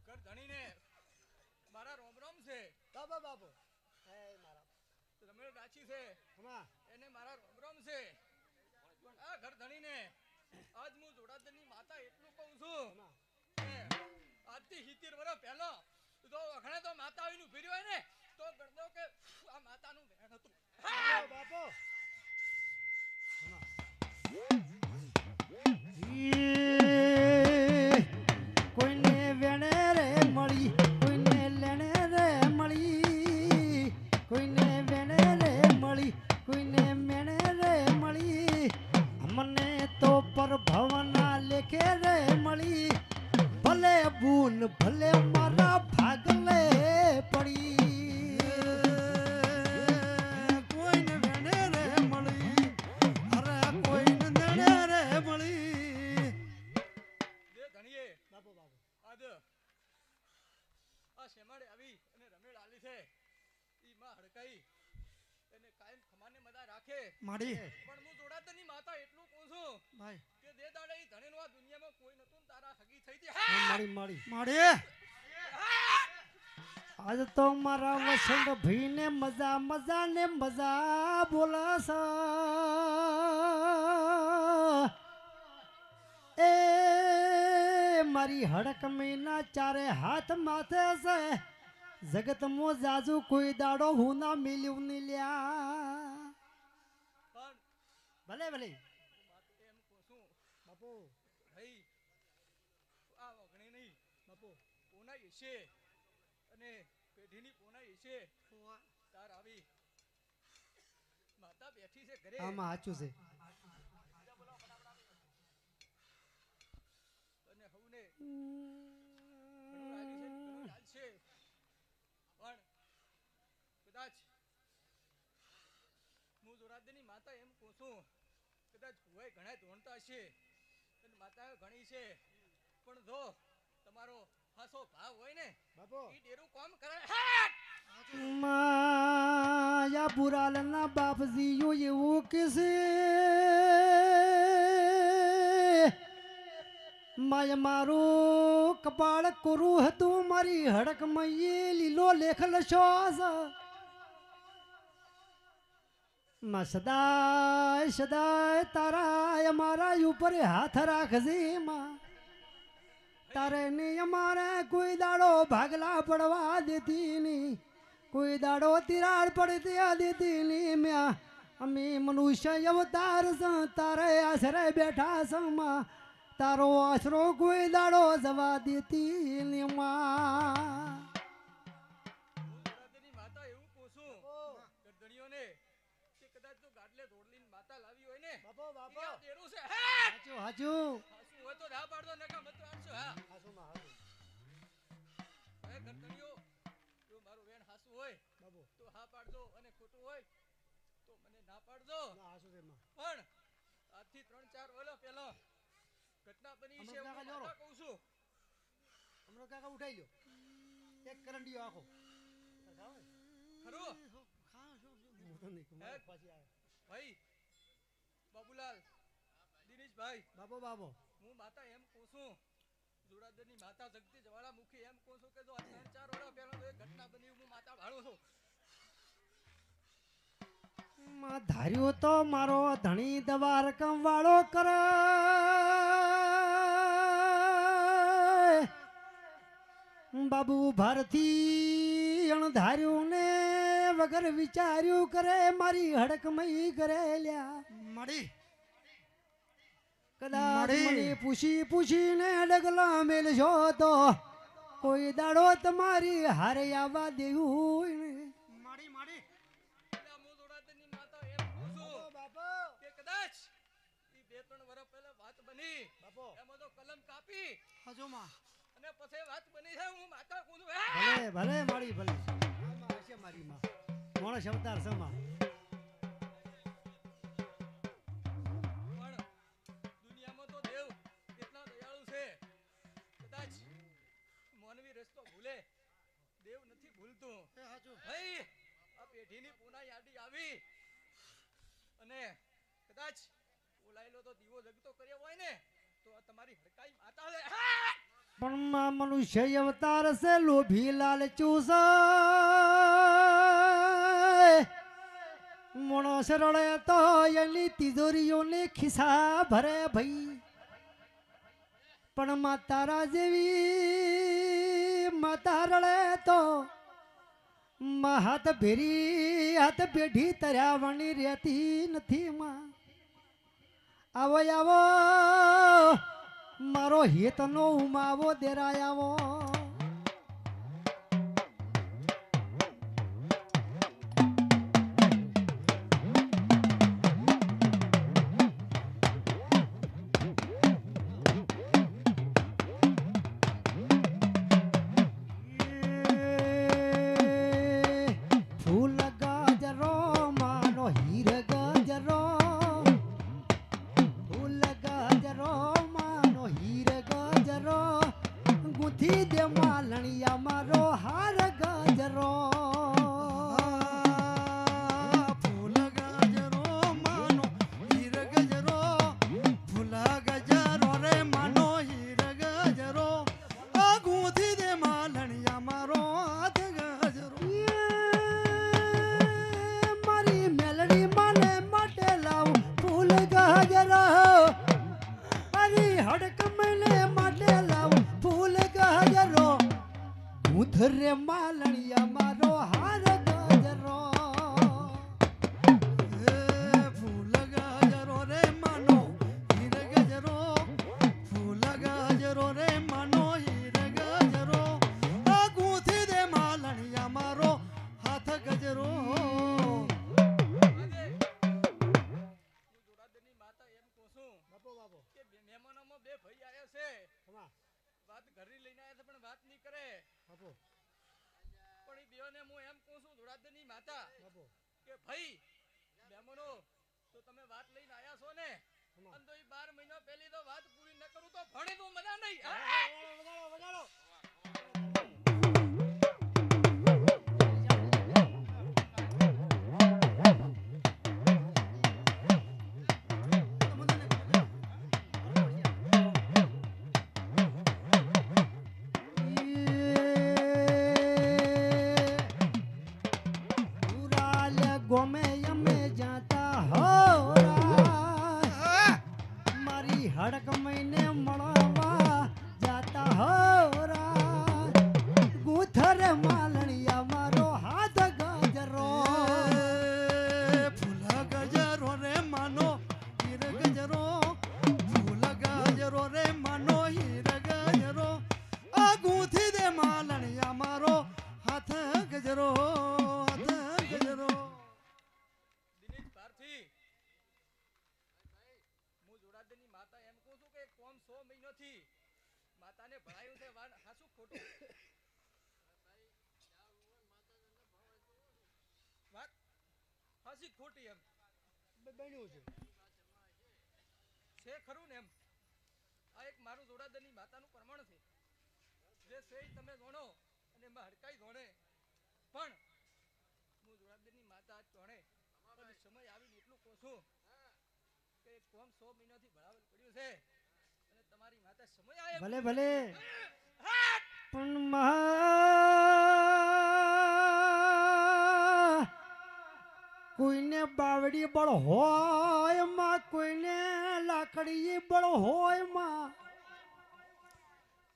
Speaker 6: કર ધણીને મારા રોમ રોમ છે
Speaker 1: બાબા બાબુ
Speaker 6: રમેશ ડાચી છે એને મારા રોમ રોમ છે પણ આ ઘર ધણીને આજ હું જોડાદરની માતા એટલું કહું છું કે આજથી 70 વર્ષ પહેલા તો અખણે તો માતા આવીને ઊભી રહી હોય ને તો ગણતો કે આ માતાનું બહેન હતું
Speaker 1: બાપુ કોઈને વેણે રે મળી કોઈને લેણે રે મળી કોઈને વેણે રે મળી કોઈને મેણે રે મળી મને તો પર ભવના લેખે રે મળી ભલે બૂન ભલે મારા ભાગલે પડી કોઈને વેણે રે મળી અરે કોઈને દેણે રે મળી
Speaker 6: દે ધણીએ
Speaker 1: બાપુ બાપુ
Speaker 6: આજ આ શેમાડે આવી અને રમેળ આલી છે ઈ માં હડકાઈ એને કાયમ ખમાને મદા રાખે
Speaker 1: માડી
Speaker 6: પણ હું જોડાદરની માતા એટલું કહું છું
Speaker 1: ભાઈ
Speaker 6: કે દે દાડે ઈ ધણીનું આ દુનિયામાં કોઈ નતું ને તારા હગી થઈ હતી
Speaker 1: માડી માડી માડી આજ તો મારા વસંત ભાઈને મજા મજા ને મજા બોલસ એ મારી હડક મહિના ચારે હાથ માથે છે જગત મો જાજુ કોઈ દાડો હું ના મિલ્યું ની લ્યા
Speaker 6: પણ
Speaker 1: ભલે ભલે
Speaker 6: વાત એમ કહું છું ઈશે અને પેઢીની પોના ઈશે તાર આવી માતા બેઠી છે ઘરે
Speaker 1: આમાં સાચું છે.
Speaker 6: અને હવને ઘણું રાજી છે ને ઘણું લાલ છે પણ કદાચ હું જોરાદની માતા એમ કહું છું કદાચ ભુવાઈ ઘણા ધોણતા હશે અને માતા ઘણી છે પણ જો તમારો હાસો ભાવ હોય ને
Speaker 3: બાપો
Speaker 6: ઈ ડેરું કામ કરે
Speaker 1: માયા બુરાલના બાપજીઓ એવું કેસે માય મારું કપાળ કોરું હતું મારી હડક મયે લીલો લેખ લશો માં સદાય સદાય તારા અમારા ઉપર હાથ રાખજે માં તારે ને અમારે કોઈ દાડો ભાગલા પડવા દેતી નહીં કોઈ દાડો તિરાડ પડતી દેતી નહીં મ્યા અમે મનુષ્ય અવતાર છે તારે આશરે બેઠા છે માં તારો આશરો કોઈ દાડો જવા દેતી નહીં માં
Speaker 6: જોરાદની માતા એવું કહું છું ગરદણીઓને કે કદાચ જો ગાડલે દોડલીને માતા લાવી હોય ને
Speaker 3: બાપો બાપો
Speaker 6: ઈ આ ડેરું છે
Speaker 1: હાચું હાચું
Speaker 6: હાસુ હોય તો ના પાડતો નકા મત આણશો હા
Speaker 3: હાસુમાં હાસુ
Speaker 6: હવે ગરદણીઓ જો મારું વેણ હાસુ હોય
Speaker 3: બાપો
Speaker 6: તો હા પાડજો અને ખોટું હોય તો મને ના પાડજો
Speaker 3: ના હાસુ છે માં
Speaker 6: પણ આજથી 3-4 વર્ષ પહેલા ઘટના બની છે હું
Speaker 1: હમણાં કાકા
Speaker 6: માતા કહું છું
Speaker 1: હમણાં કાકા ઉઠાઈ લો એક કરંડિયો આખો
Speaker 6: ખરું
Speaker 3: હું તો નહીં કહું, મારે પાછી આવે
Speaker 6: ભાઈ બાબુલાલ દિનેશભાઈ
Speaker 1: બાબો બાબો
Speaker 6: હું માતા એમ કહું છું જોરાદરની માતા જગતી જવાળા મુખી એમ કહું છું કે જો આ 3-4 વર્ષ પહેલા તો એક ઘટના બની હું માતા ભાળું છું
Speaker 1: માં ધાર્યો તો મારો ધણી દવા રકમ વાળો કરે બાબુ ભારતી અણધાર્યું ને વગર વિચાર્યું કરે મારી હડકમઈ કરે લ્યા
Speaker 3: મળી
Speaker 1: કદાચ
Speaker 3: મળી.
Speaker 1: મને પૂછીને ડગલા મેલશો તો કોઈ દાડો તમારી હારે આવવા દેવું નહીં.
Speaker 3: મળી મળી
Speaker 6: એટલે હું જોરાદરની માતા એમ કહું છું
Speaker 3: બાપો
Speaker 6: કે કદાચ ઈ 2-3 વર્ષ પહેલા વાત બની
Speaker 3: બાપો
Speaker 6: એમાં તો કલમ કાપી
Speaker 3: હાસુ માં
Speaker 6: અને પછી વાત બની છે હું માતા કહું છું
Speaker 1: ભલે ભલે મારી ભલે આમાં હશે મારી માં માણસ અવતાર સમા
Speaker 6: પણ દુનિયામાં તો દેવ એટલા દયાળુ છે કદાચ માનવી રસ્તો ભૂલે દેવ નથી ભૂલતું
Speaker 3: એ હાચું
Speaker 6: ભાઈ આ પેઢીની પૂના યાદી આવી અને કદાચ બોલાયેલો તો દીવો જગતો કર્યો હોય ને તો આ તમારી હડકાઈ માતા છે
Speaker 1: પણ માં મનુષ્ય અવતાર છે લોભી લાલચું છે માણસ રડે તો એની તિજોરીઓને ખિસ્સા ભરે ભાઈ પણ માં તારા જેવી માતા રડે તો માં હાથ પેઢી તર્યાવણી રહેતી નથી માં આવો આવો મારો હેતનો ઉમાવો દેરાય આવો ફૂલ ગાજરો માનો હીર ગાજરો ફૂલ ગાજરો માનો હીર ગાજરો ગુંથી દે માલણિયા મારો હાર ગાજરો
Speaker 2: ફૂલ ગજરો માનો હીર ગજરો ફૂલ ગજરો રે માનો હીર ગજરો આ ગૂંથી દે માલણિયા મારો હાથ ગજરો
Speaker 1: મારી મેલડી મને માટે લાવ ફૂલ ગાજરો મારી હડક મને માટે લાવ ફૂલ ગાજરો ઉધરે માલણિયા મારો હાર ગાજરો
Speaker 2: ફૂલ ગજરો રે માનો હીર ગજરો ફૂલ ગજરો રે માનો હીર ગજરો
Speaker 6: મિત્રને હું એમ કહું છું ધોળાદની માતા કે ભાઈ મહેમાનો તો તમે વાત લઈને આયા છો ને અને તો 12 મહિના પહેલી તો વાત પૂરી ન કરું તો ભણી તું મજા નહીં
Speaker 1: ગોમે અમે જાતા હો મારી હડક મહિને મળવા જાતા હો ગુથર માલણિયા મારો હાથ ગજરો
Speaker 2: ફૂલ ગજરો રે માનો હીર ગજરો ફૂલ ગજરો રે માનો હીર ગજરો આ ગૂંથી દે માલણિયા મારો હાથ ગજરો હાથ ગજરો
Speaker 6: દિનેશ ભારથી હું જોડાદની માતા એમ કહું છું કે કોમ 100 મહિનાથી માતાને ભણાયું છે હાસું ખોટું વાત હાસી ખોટી એમ
Speaker 3: બન્યું છે
Speaker 6: છે ખરું ને એમ આ એક મારું જોડાદની માતાનું પ્રમાણ છે જે છે ઈ તમે જાણો અને એમાં હડકાઈ જોણે પણ હું જોડાદની માતા આજ જોણે અને સમય આવીને એટલું કહું છું કે કોમ 100 મહિનાથી ભણાવેલ પડ્યું છે અને તમારી માતા સમય આવે
Speaker 1: ભલે ભલે પણ કોઈને બાવડી બળ હોય માં કોઈને લાકડી બળ હોય માં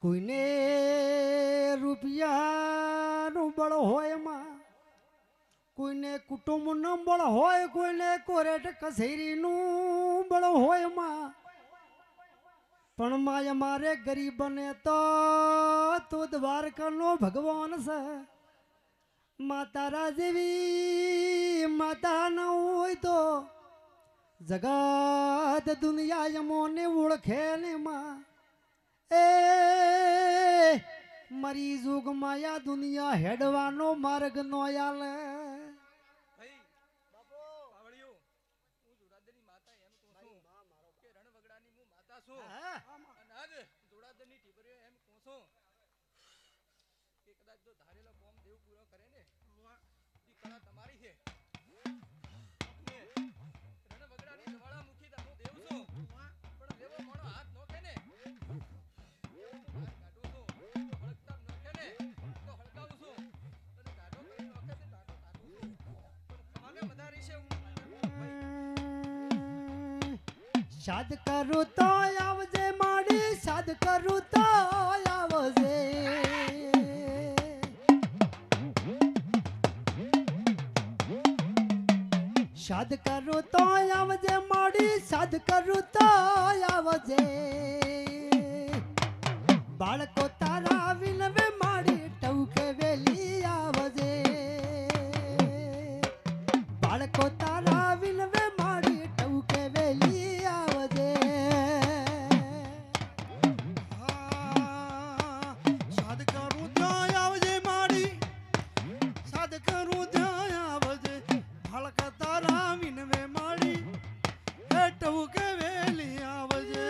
Speaker 1: કોઈને રૂપિયાનું બળ હોય માં કોઈને કુટુંબનું બળ હોય કોઈને કોરેટ કચેરીનું બળ હોય માં પણ માય મારે ગરીબને તો દ્વારકાનો ભગવાન છે માતા જેવી માતા ન હોય તો જગત દુનિયા યમોને ઓળખે ને માં એ મરી જુગ માયા દુનિયા હેડવાનો માર્ગ નો આલે
Speaker 6: ભાઈ બાપો પાવળિયો હું જોડાદની માતા એમ કહું છું કે રણવગડાની હું માતા છું અને આજ જોડાદની ટીબરીઓ એમ કહું છું કે કદાચ જો ધારેલો કોમ દેવ પૂરો કરે ને ઈ કળા તમારી છે અને રણવગડાની જવાળામુખી હું દેવ છું પણ દેવો મોણો હાથ નોખે ને
Speaker 1: સાદ કરું તો આવજે માડી સાદ કરું તો આવજે સાદ કરું તો આવજે માડી સાદ કરું તો આવજે બાળકો તારા વિનવે માડી ટવકે વેલી આવજે બાળકો તારા વિનવે માડી ટવકે વેલી આવજે
Speaker 2: સાદ કરું ત્યાં આવજે માડી સાદ કરું ત્યાં આવજે બાળક તારા વિનવે માડી હેઠવું કે વેલી આવજે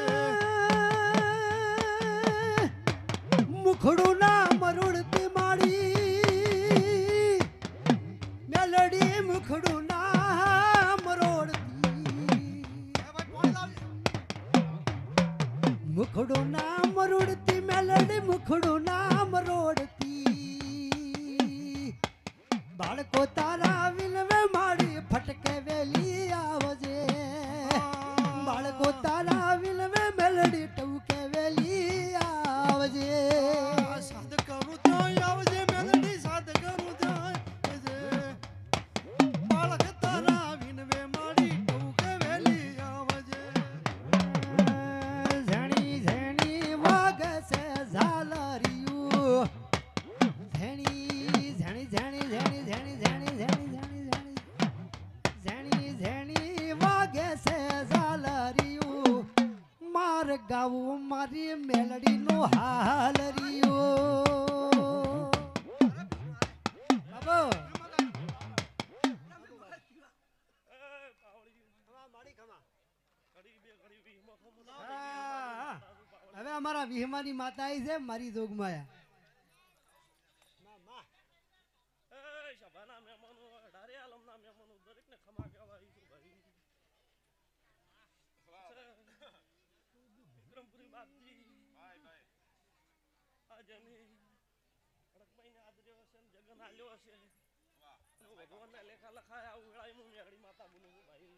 Speaker 1: મુખડું ના મરુડતી માડી મેલડી મુખડું ના મરોડતી મુખડું ના મરોડતી મેલડી મુખડું ના મરોડતી બાળકો તારા વિનવે માડી ફટકે વેલી આવજે બાળકો તારા વિનવે મેલડી ટવકે વેલી આવજે
Speaker 2: સાદ કરું ત્યાં આવજે મેલડી સાદ કરું ત્યાં આવજે બાળક તારા વિનવે માડી ટવકે વેલી આવજે
Speaker 1: ઝણી ઝણી વાગે છે ઝાલરિયું ઝણી ઝણી ઝણી ઝણી ઝણી ઝણી ઝણી મારા વિહમાની માતા આવી છે મારી જોગમાયા.
Speaker 7: એ સભાના મહેમાનો અઢારે આલમના મહેમાનો દરેકને ખમા કહેવા આવી છું ભાઈ. વિક્રમપુરી બાપજી આજે અમે અડકભાઈને આદર્યો હશે ને જગન આલ્યો હશે. ભગવાનના લેખા લખાયા આવું વેળાએ હું મેઘડી માતા બોલું છું ભાઈ.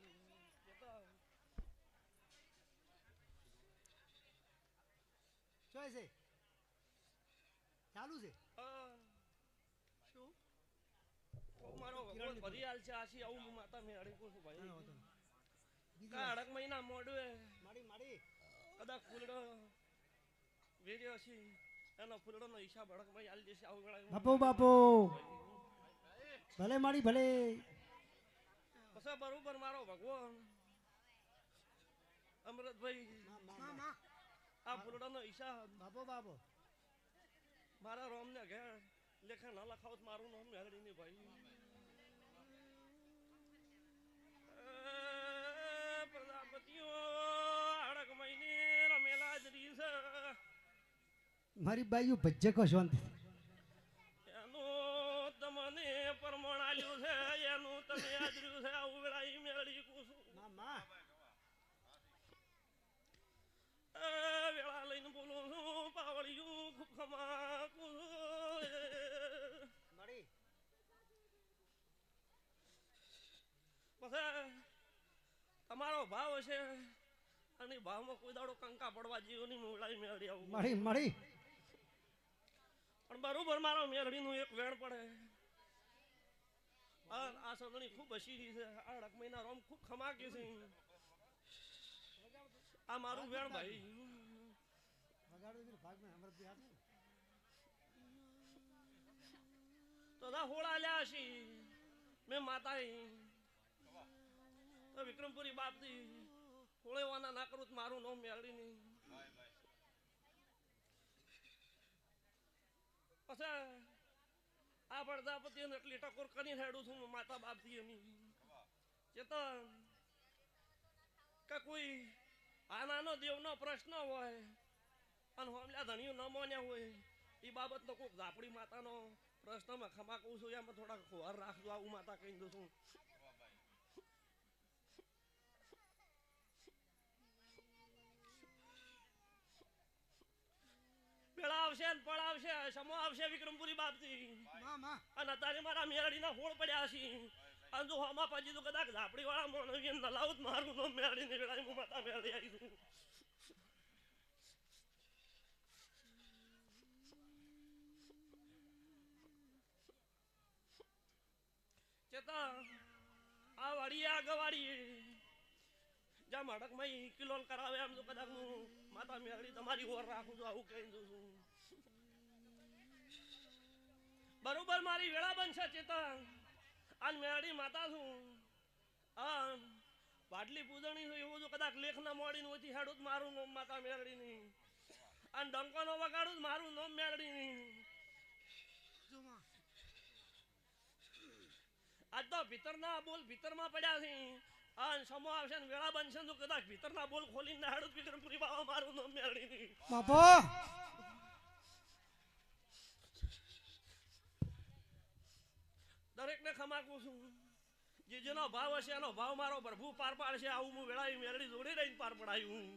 Speaker 1: શું છે ચાલુ છે
Speaker 7: શું મારો ભગવાન ભરી હાલ છે આશી આવું હું માતા મેળવી કહું છું ભાઈ. કા અડક મહિના મોડવે
Speaker 1: માડી માડી
Speaker 7: કદાચ ફૂલડો વેર્યો છે એનો ફૂલડોનો હિસાબ અડકમાં આલી દેશે આવું વેળાએ
Speaker 1: બાપુ બાપુ ભલે માડી ભલે.
Speaker 7: પછી બરોબર મારો ભગવાન અમૃતભાઈ આ ફૂલડાનો હિસાબ
Speaker 1: બાપુ બાપુ
Speaker 7: મારા રોમને ઘેર લેખે ન લખાવત મારું નામ મેળવી નહીં ભાઈ. પ્રજાપતિઓ અડક મહિને રમેલા જ રીસ
Speaker 1: મારી બાઈઓ ભજ્જે કો શાંતિ.
Speaker 7: એનું તમને પરમાણ આલ્યું છે એનું તમે આદર્યું છે આવું વેળાએ મેળવી કુશું. વેળા લઈને બોલું છું પાવળિયું ખૂબ ખમા પછી તમારો ભાવ હશે અને ભાવમાં કોઈ દાડો કંકા પડવા જેવું નહીં મેળાઈ મેળવી આવું
Speaker 1: મળી મળી
Speaker 7: પણ બરોબર મારો મેળવીનું એક વેણ પડે. આ સગણી ખૂબ હસી છે આ અડક મહિના રોમ ખૂબ ખમાકે છે. આ મારું વેણ ભાઈ તો હોળા લ્યા છી મેં માતા તો વિક્રમપુરી બાપથી હોળેવાના ના કરું મારું નામ મેળવી નહીં. પછી આ પ્રજાપતિ એટલી ટકોર કરીને હેડું છું માતા બાપથી એની ચેતન કે કોઈ આનાનો દેવનો પ્રશ્ન હોય અને હોમલા ધણીઓ ન માન્યા હોય એ બાબતનો કોઈક ઝાપડી માતાનો પ્રશ્નમાં ખમા કહું છું એમાં થોડાક ખોર રાખજો આવું માતા કહી દઉં છું. પેલા આવશે ને પળ આવશે સમો આવશે વિક્રમપુરી બાપથી અને અત્યારે મારા મેરડીના હોળ પડ્યા છે અને જો હમા પછી તો કદાચ ઝાપડી વાળા મોણવી નલાવત મારું નો મેરડી ને વેળાએ હું માતા મેરડી આવી છું. ચેતા આ વાડી આ ગવાડી જ્યાં મડકમાં કિલોલ કરાવે એમ તો કદાચ હું માતા મેળવી તમારી ઓર રાખું છું આવું કહી દઉં છું. બરોબર મારી વેળા બનશે ચેતન આન મેળવી માતા છું આ પાટલી પૂજણી છું એવું જો કદાચ લેખ ના મોડી નથી હેડું મારું નામ માતા મેળવી નહીં અને ડંકો નો વગાડું મારું નામ મેળવી નહીં. આજ તો ભીતરના બોલ ભીતરમાં પડ્યા છે અને સમો આવશે ને વેળા બનશે તો કદાચ ભીતરના બોલ ખોલીને હાડું વિક્રમપુરી બાબા મારું નામ મેળવી નહીં.
Speaker 1: બાપુ
Speaker 7: દરેકને ખમાકું છું જે જેનો ભાવ હશે એનો ભાવ મારો પ્રભુ પાર પાડશે આવું હું વેળાએ મેળવી જોડી રહીને પાર પડાયું.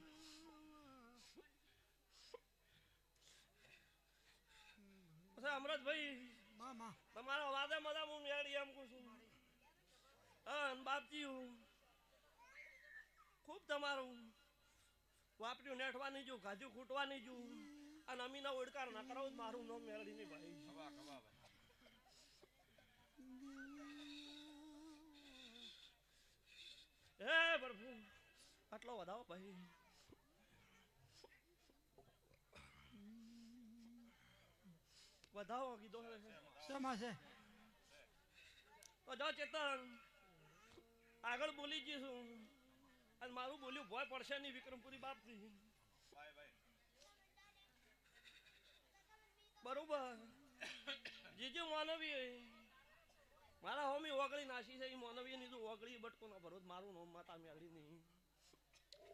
Speaker 7: અમૃતભાઈ તમારા વાદે મદા હું મેળવી એમ કહું છું. બાપજી ખૂબ તમારું વાપર્યું નેઠવા નહીં જો ગાજુ ખૂટવા નહીં જો અને અમીના ઓડકાર ના કરાવું મારું નામ મેળવી નહીં ભાઈ. હે પ્રભુ આટલો વધાવો ભાઈ. વધાવો કીધો
Speaker 1: શેમાં છે
Speaker 7: તો જો ચેતન આગળ બોલી જઈશું અને મારું બોલ્યું ભોય પડશે નહીં વિક્રમપુરી બાપથી. બરોબર જીજુ માનવી મારા હોમી ઓગળી નાસી છે એ માનવી ની ઓગળી બટકો ના ભરો મારું નામ માતા મેળવી નહીં.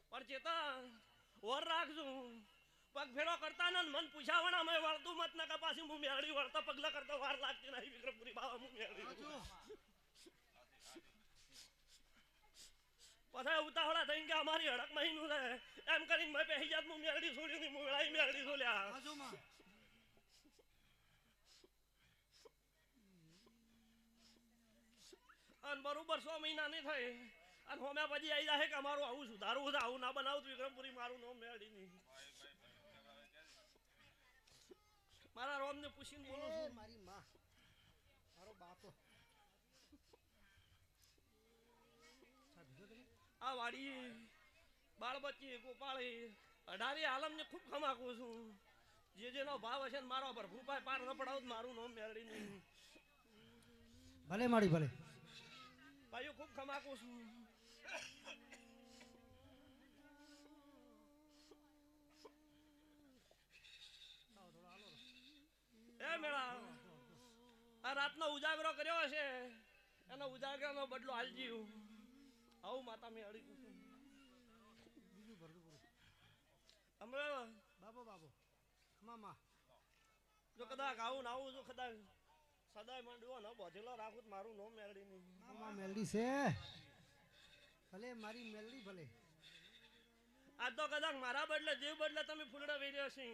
Speaker 7: પણ ચેતન ઓર રાખજો પગ ફેરો કરતા ને મન પૂછાવણા મેં વળતું મત ના પાછી હું મેળડી વળતા પગલા કરતા વાર લાગતી નહીં વિક્રમપુરી બાવા હું મેળડી પછી ઉતાવળા થઈને કે અમારી હડક મહિનું છે એમ કરીને મેં પહેરી જાત હું મેળડી છોડ્યું નહીં મેળાઈ મેળડી છોડ્યા અને બરોબર 100 મહિના નહીં થાય અને હોમ્યા પછી આવી જાય કે અમારું આવું સુધારવું છે આવું ના બનાવું વિક્રમપુરી મારું નામ મેળડી નહીં મારા રોમને પૂછીને બોલું છું
Speaker 1: મારી માં મારો બાપો
Speaker 7: આ વાડી બાળ બચ્ચી ગોપાળી 18 આલમને ખૂબ ખમાકું છું જે જેનો ભાવ હશે ને મારો પર ભૂપાય પાર ન પડાવું મારું નામ મેળડી નહીં
Speaker 1: ભલે માડી ભલે
Speaker 7: ભાઈઓ ખૂબ ખમાકું છું એ મેળા આ રાતનો ઉજાગરો કર્યો હશે એનો ઉજાગરાનો બદલો હાલજી આવું માતા મેં અડી કું હમણાં
Speaker 1: બાબો બાબો મામા
Speaker 7: જો કદાચ આવું ના આવું જો કદાચ સદાય માંડવો ન બોધેલો રાખું મારું નામ મેળડી નહીં
Speaker 1: મામા મેલડી છે ભલે મારી મેલડી ભલે
Speaker 7: આજ તો કદાચ મારા બદલે દેવ બદલે તમે ફૂલડા વેર્યો છે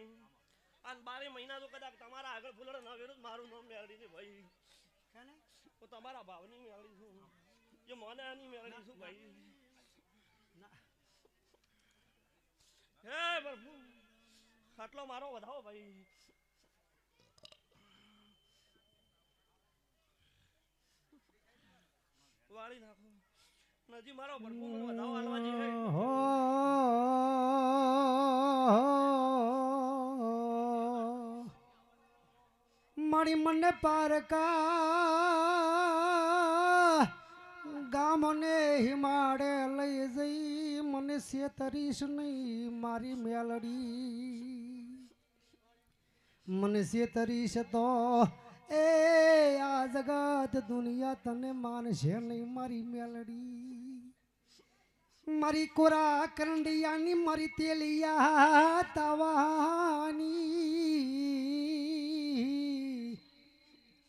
Speaker 7: અને 12 મહિના તો કદાચ તમારા આગળ ફૂલડા ન વેરું મારું નામ મેળડી નહીં ભાઈ
Speaker 1: કાને
Speaker 7: હું તમારા ભાવની મેળડી છું જે મને આની મેળડી છું ભાઈ હે પ્રભુ આટલો મારો વધાવો ભાઈ વાળી નાખો નજી મારો ભરપૂર મને વધાવો હાલવા જઈએ
Speaker 1: મારી મને પારકા ગામને હિમાડે લઈ જઈ મને સેતરીશ નહીં મારી મેલડી મને સેતરીશ તો એ આ જગત દુનિયા તને માનશે નહીં મારી મેલડી મારી કોરા કરંડિયાની મારી તેલિયા તાવાની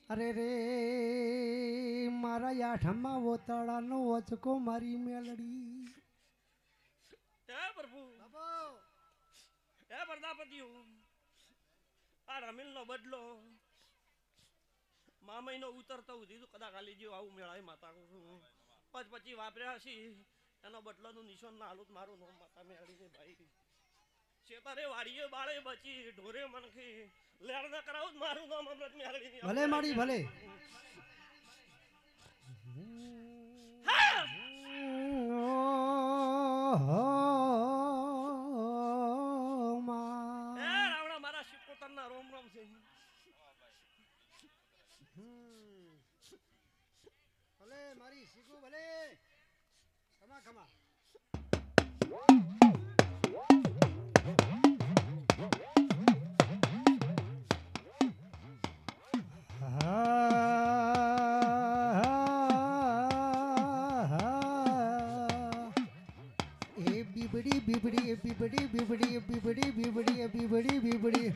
Speaker 1: અરે રે મારા યાઠમાં ઓતાળાનો ઓચકો મારી મેલડી
Speaker 7: હે પ્રભુ હે પ્રજાપતિઓ આ રમીલનો બદલો મામઈનો ઉતરતો ઉધી કદાચ ખાલી જેવું આવું મેળાય માતા પછી વાપર્યા હશે એનો બદલાનું નિશાન ના હાલું મારું નામ માતા મેળડી ને ભાઈ ચેતારે વાડીએ બાળે બચી ઢોરે મનખી લેણ ના કરાવું મારું નામ અમૃત મેળડી
Speaker 1: ભલે માડી ભલે
Speaker 7: રાવણા મારા શિકોતર ના રોમ રોમ છે
Speaker 1: ભલે મારી શીખો ભલે ખમા ખમા બીબડી બીબડી બીબડી બીબડી બીબડી બીબડી બીબડી બીબડી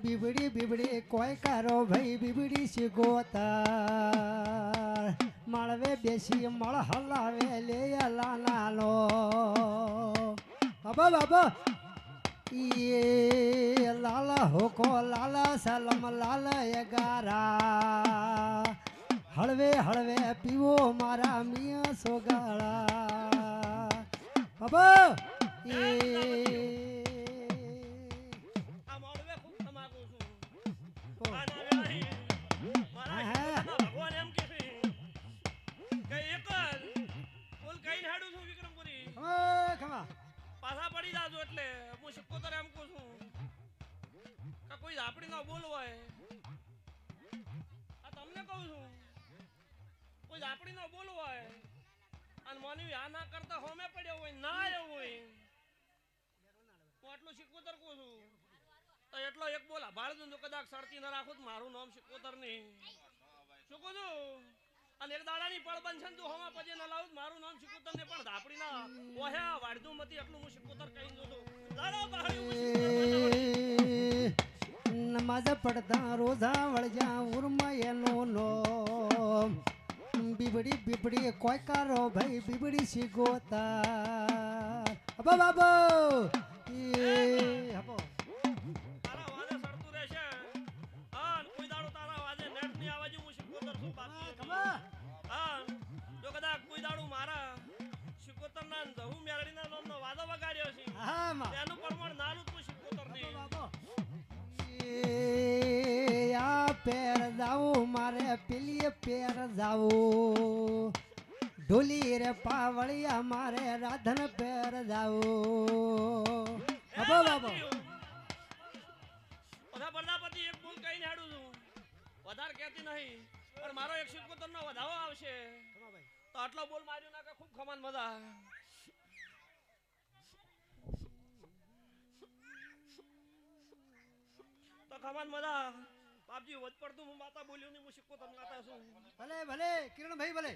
Speaker 1: બીબડી બીબડી કોઈ કારો ભાઈ બીબડી શીખોતા મળવે બેસી મળ હલાવે લે લાનાનો બાબા બાબા એ લાલા હોકો લાલા સલમ લાલા એગારા હળવે હળવે પીવો મારા મિયા સોગાળા બાબા એ
Speaker 7: આ મોડવે ખૂબ તમાકુ છું આના વેળાએ મારા ભગવાન એમ કે છે કે એક બોલ કઈ હાડું છું વિક્રમપુરી
Speaker 1: ખમા
Speaker 7: પાછા પડી જાજો એટલે હું શિકોતર એમ કહું છું કે કોઈ આપણી ના બોલ હોય આ તમને કહું છું કોઈ આપણી ના બોલ હોય અને મોની આ ના કરતા હોમે પડ્યો હોય ના આવ્યો હોય હું આટલું શિકોતર કહું છું તો એટલો એક બોલ આભાર દઉં કદાચ સડતી ના રાખું મારું નામ શિકોતર નહીં શું કહું છું અને એક દાડાની પળ બનશે તું હોમાં પછી ના લાવું મારું નામ શિકોતર ને પણ ધાપડી ના ઓહ્યા વાડદું મતી એટલું હું શિકોતર કહી દઉં છું વધારો પહાડી હું શીખોતર
Speaker 1: નમાઝ પડતા રોઝા વળજા ઉર્મા એનો નો બીબડી બીબડી કોઈ કારો ભાઈ બીબડી શીખોતા અબો બાબો હબો
Speaker 7: તારા વાદે સરતું રહેશે હા કોઈ દાડો તારા વાદે નેટ ની આવાજ હું શીખોતર છું બાકી જો કદાચ કોઈ દાડો મારા શીખોતર ના ધહુ મેળડીના નામનો વાદો વગાડ્યો છે
Speaker 1: હા માં
Speaker 7: તેનું પ્રમાણ નાલું તું શીખોતર ની
Speaker 1: બાબો આ પેર જાવું મારે પેલી પેર જાવું ઢોલી રે પાવળિયા મારે રાધન પેર જાવું અબો બાબો
Speaker 7: બધા પ્રજાપતિ એક બોલ કહીને હેડું છું વધારે કહેતી નહીં પણ મારો એક શીખોતર નો વધાવો આવશે તો આટલો બોલ માર્યો ના કે ખૂબ ખમાન મજા તો ખમાન મજા બાપજી વધ પડતું હું માતા બોલ્યો ની હું શીખોતર માતા છું
Speaker 1: ભલે ભલે કિરણભાઈ ભલે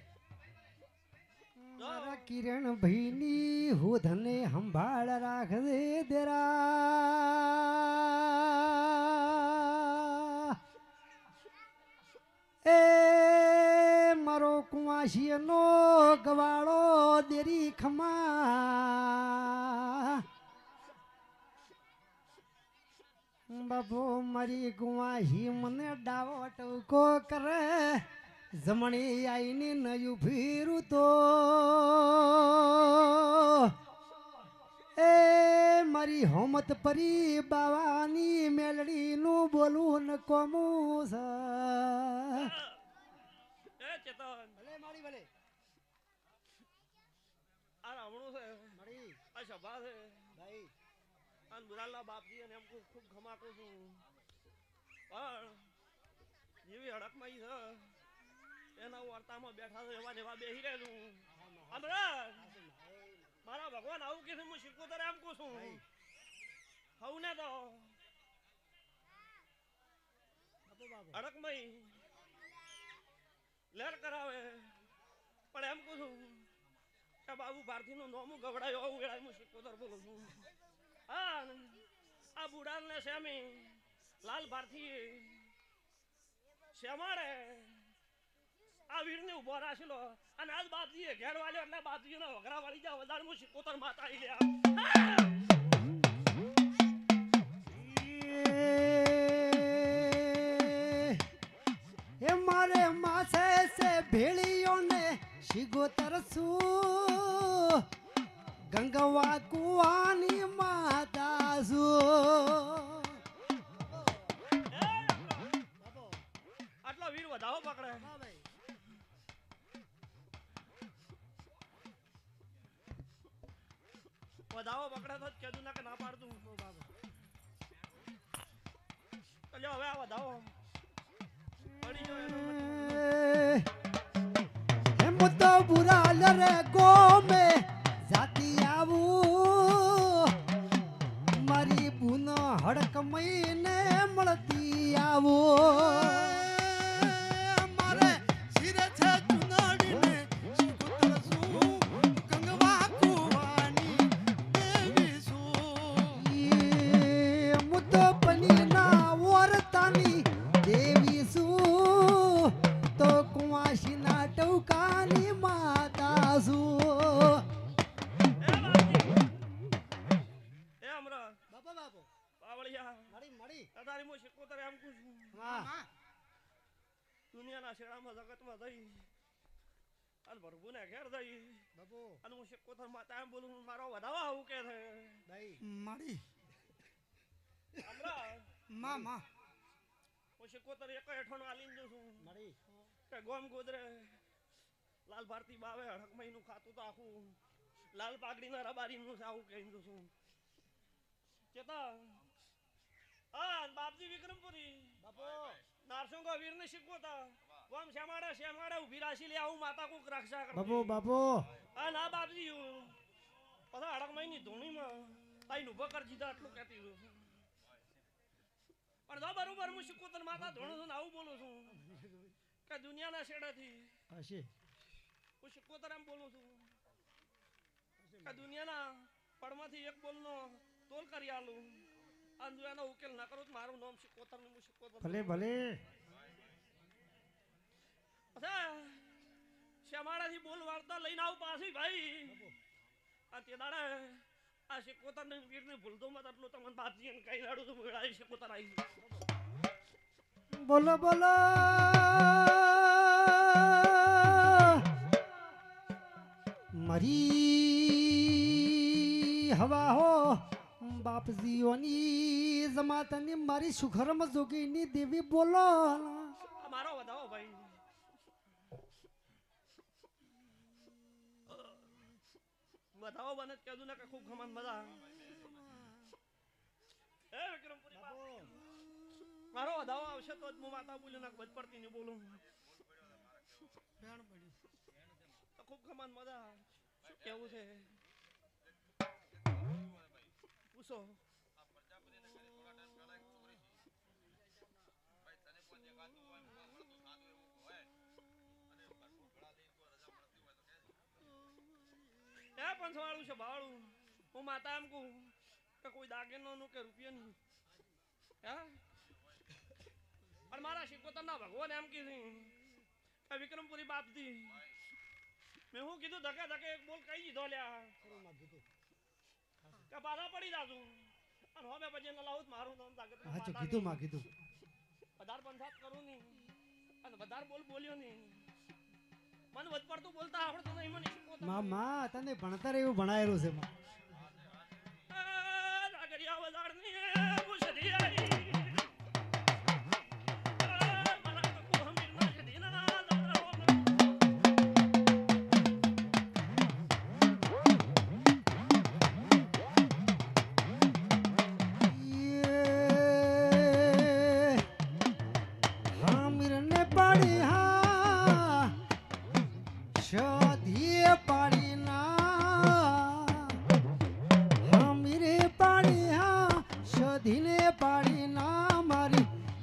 Speaker 1: મારા કિરણભાઈ ની હોધને સંભાળ રાખજે દેરા એ મારો કુંવાસી નો ગવાળો દેરી ખમા બાબો મારી કુંવાસી મને ડાવો ટવકો કરે જમણી આઈને નયું ફીરું તો એ મારી હોમત પરી બાવાની મેલડીનું બોલું ન કોમું છે
Speaker 7: એ ચેતન
Speaker 1: ભલે મારી ભલે
Speaker 7: આ રામણું છે
Speaker 1: મારી
Speaker 7: આ સભા છે
Speaker 1: ભાઈ
Speaker 7: અને બુરાલના બાપજી અને એમ ખૂબ ખમાકું છું પણ જેવી હડકમાં છે એના વાર્તામાં બેઠા છે એવા ને એવા બેહી રહેલું મારા ભગવાન આવું કે હું શીખોતર એમ કહું છું હવું ને તો હડકમાં લેર કરાવે પણ એમ કહું છું કે બાબુ ભારતી નું નોમું ગવડાયો આવું વેળા હું શીખોતર બોલું છું હા આ બુડાલ ને શ્યામી લાલ ભારતી શ્યામાડે આ વીરને ઉભો રાખેલો અને આજ બાપજીએ ઘેર વાળ્યો એટલે બાપજીનો વઘરા વાળી જા વધારે હું શીખોતર માતા આવી ગયા
Speaker 1: એ મારે માસે સે ભેળીઓ ને શિગોતર છું ગંગવા કુવાની માતા છું
Speaker 7: આટલો વીર વધાવો પકડે વધાવો પકડે તો જ કીધું ના કે ના પાડતું ચલ્યો હવે આ વધાવો પડી ગયો એનો
Speaker 1: એમ તો બુરાલ રે ગોમે જાતી આવું મારી બુન હડક મઈને મળતી આવું
Speaker 2: મારે શિરે છે ચુનાડીને શીખોતર છું ગંગવા કુવાની દેવી છું
Speaker 1: મુદ્દો પનીના ઓરતાની દેવી શું તો કુંવાસીના ટૌકાની માતા શું
Speaker 7: એ અમરા
Speaker 1: બાબા બાબો
Speaker 7: પાવળિયા
Speaker 1: મળી
Speaker 7: તારી મો શીખોતર એમ કહું છું
Speaker 1: હા
Speaker 7: દુનિયાના શેડામાં જગતમાં જઈ અને ભરભુને ઘેર જઈ
Speaker 1: બાબો
Speaker 7: અને હું શીખોતર માતા એમ બોલું મારો વધાવો આવું કે છે
Speaker 1: ભાઈ
Speaker 2: માડી
Speaker 7: અમરા
Speaker 2: માં
Speaker 7: હું શીખોતર એક હેઠોનો આલીને જઉં છું
Speaker 1: મળી
Speaker 7: કે ગોમ ગોદરે લાલ ભારતી બાવે હડક મહિનું ખાતું તો આખું લાલ પાઘડીના રબારીનું છે આવું કહીને જઉં છું ચેતા હા બાપજી વિક્રમપુરી
Speaker 1: બાબો
Speaker 7: નારસંગો વીરને શીખવતા ગોમ શ્યામાડે ઉભી રાશી લે આવું માતા કોક રક્ષા કરે
Speaker 1: બાબો બાબો
Speaker 7: હા ના બાપજી પછી હડક મહિની ધોણીમાં તાઈ ઉભો કરી દીધા આટલું કહેતી પણ જો બરોબર હું શીખવતર માતા ધોણું છું ને આવું બોલું છું કે દુનિયાના શેડાથી
Speaker 1: હશે
Speaker 7: હું શીખવતર એમ બોલું છું કે દુનિયાના પડમાંથી એક બોલનો તોલ કરી આલું અને જો એનો ઉકેલ ના કરો તો મારું નામ શિકોતર ને હું શિકોતર
Speaker 1: ભલે ભલે
Speaker 7: અચ્છા શ્યામાળાથી બોલ વાર્તા લઈને આવું પાછી ભાઈ આ તે દાડા આ શિકોતર ને વીર ને ભૂલતો મત આટલો તમને બાજી ને કઈ લાડું તો મેળાઈ શિકોતર આવી
Speaker 1: બોલો બોલો મારી હવા હો બાપજીઓની જમાતની મારી સુખરમ જોગીની દેવી બોલો
Speaker 7: મારો વધાવો ભાઈ વધાવો બને કહેતું ને કે ખૂબ ખમન મજા એ વિક્રમપુરી મારો વધાવો આવશે તો જ હું માતા બોલ્યું ના બધ પડતી નહીં બોલું તો ખૂબ ખમન મજા શું કેવું છે પૂછો એ પંચવાળું છે ભાળું હું માતા એમ કહું કે કોઈ દાગીનો નું કે રૂપિયા નહીં હે પણ મારા શિકોતર ના ભગવાન એમ કીધું કે વિક્રમપુરી બાપથી મેં હું કીધું ધકે ધકે એક બોલ કહી દીધો લ્યા કે પાછા પડી જાજુ અને હવે પછી લાવું મારું નામ તાકે
Speaker 1: હાચું કીધું માં કીધું
Speaker 7: વધાર પંચાયત કરું નહીં અને વધાર બોલ બોલ્યો નહીં મને વધ પડતું બોલતા આવડતું નહીં મને શિકોતર
Speaker 1: માં તને ભણતર એવું ભણાયેલું છે માં
Speaker 7: જાગરિયા વજાડની પૂછડી આવી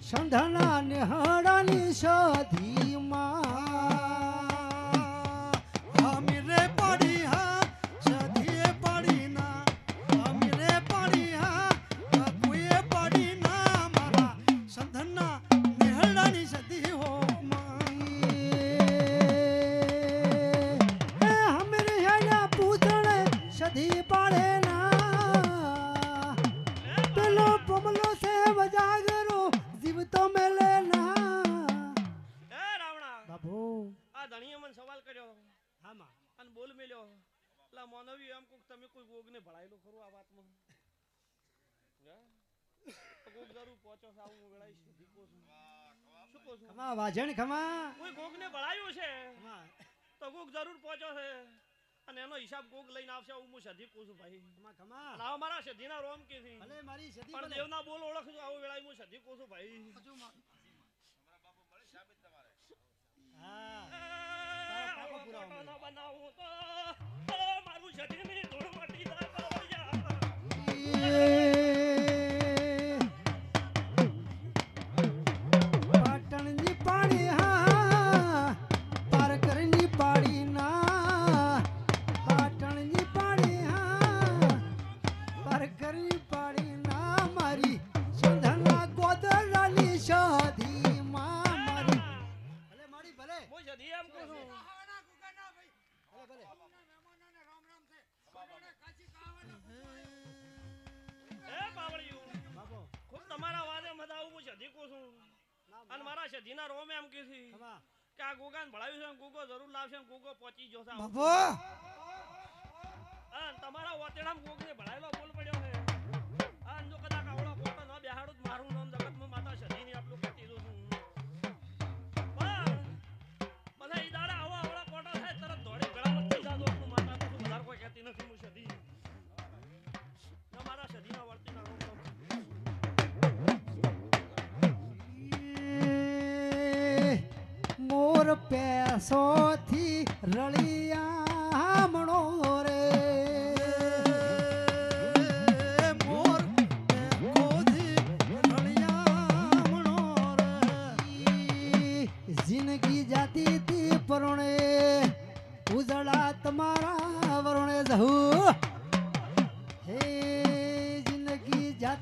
Speaker 1: સંધના નિહળની સધી
Speaker 2: અમીરે પડી હા સધીએ પડી ના અમીરે પડી હા કકુએ પડી ના મારા સંધના નિહળની સધી હો
Speaker 1: હમરે હેડા પૂતળે સધી પાડે ના પેલો પમલો છે વજાગરો જીવ તો મેલે ના
Speaker 7: એ રાવણા
Speaker 1: બાબુ
Speaker 7: આ ધણીએ મને સવાલ કર્યો
Speaker 1: હા માં
Speaker 7: અને બોલ મેલ્યો એટલે માનવી એમ કોક તમે કોઈ ગોગને ભળાયેલો ખરો આ વાતમાં તો ગોગ જરૂર પહોંચો છે આવું વેળાઈ સુધી કો છું શું કહું છું
Speaker 1: ખમા વાજણ ખમા
Speaker 7: કોઈ ગોગને ભળાયું છે
Speaker 1: ખમા
Speaker 7: તો ગોગ જરૂર પહોંચો છે અને એનો હિસાબ ગોગ લઈને આવશે હું સધી કહું છું ભાઈ
Speaker 1: ખમા ખમા
Speaker 7: અને આવા મારા સધીના રોમ કે છે
Speaker 1: ભલે મારી સધી
Speaker 7: પણ
Speaker 1: ભલે
Speaker 7: દેવના બોલ ઓળખજો આવું વેળાઈ હું સધી કહું છું ભાઈ
Speaker 1: હા તારો પાકો પુરાવો મળે.
Speaker 7: બનાવું તો મારું સધીની ધૂળ મટી જાય
Speaker 1: પાટણની પાડી હા પારકરની પાડી ના પાટણની પાડી હા પારકરની પાડી ના મારી સંધના ગોદરાની સધી માં મારી ભલે મારી ભલે
Speaker 7: હું સધી એમ કહું છું
Speaker 1: ભલે ભલે
Speaker 7: એ પાવળિયું
Speaker 1: બાબો
Speaker 7: ખૂબ તમારા વાદે મજા આવું હું સધી કહું છું અને મારા સધીના રોમ એમ કે છે
Speaker 1: ખમા
Speaker 7: કે આ ગોગાને ભળાવ્યું છે ગોગો જરૂર લાવશે ગોગો પહોંચી જશે
Speaker 2: બાબો
Speaker 7: અને તમારા ઓતેડામાં ગોગને ભળાયેલો બોલ પડ્યો છે અને જો કદાચ આવડો ખોટો ન બેહાડું તો મારું નામ જગતમાં માતા સધીની આટલું કહેતી દઉં છું પણ બધા ઈ દાડા આવા આવડા ખોટા થાય તરત દોડી ગળામાં થઈ જાતો હું માતા તો વધારે કોઈ કહેતી નથી હું સધી મારા સધીના વર્તીના રોમ
Speaker 1: મોર પેસોથી રળિયામણો રે
Speaker 2: મોર કોધી રળિયામણો રે
Speaker 1: જિંદગી જાતી તી પરોણે ઉજળા તમારા વરુણે જહુ હે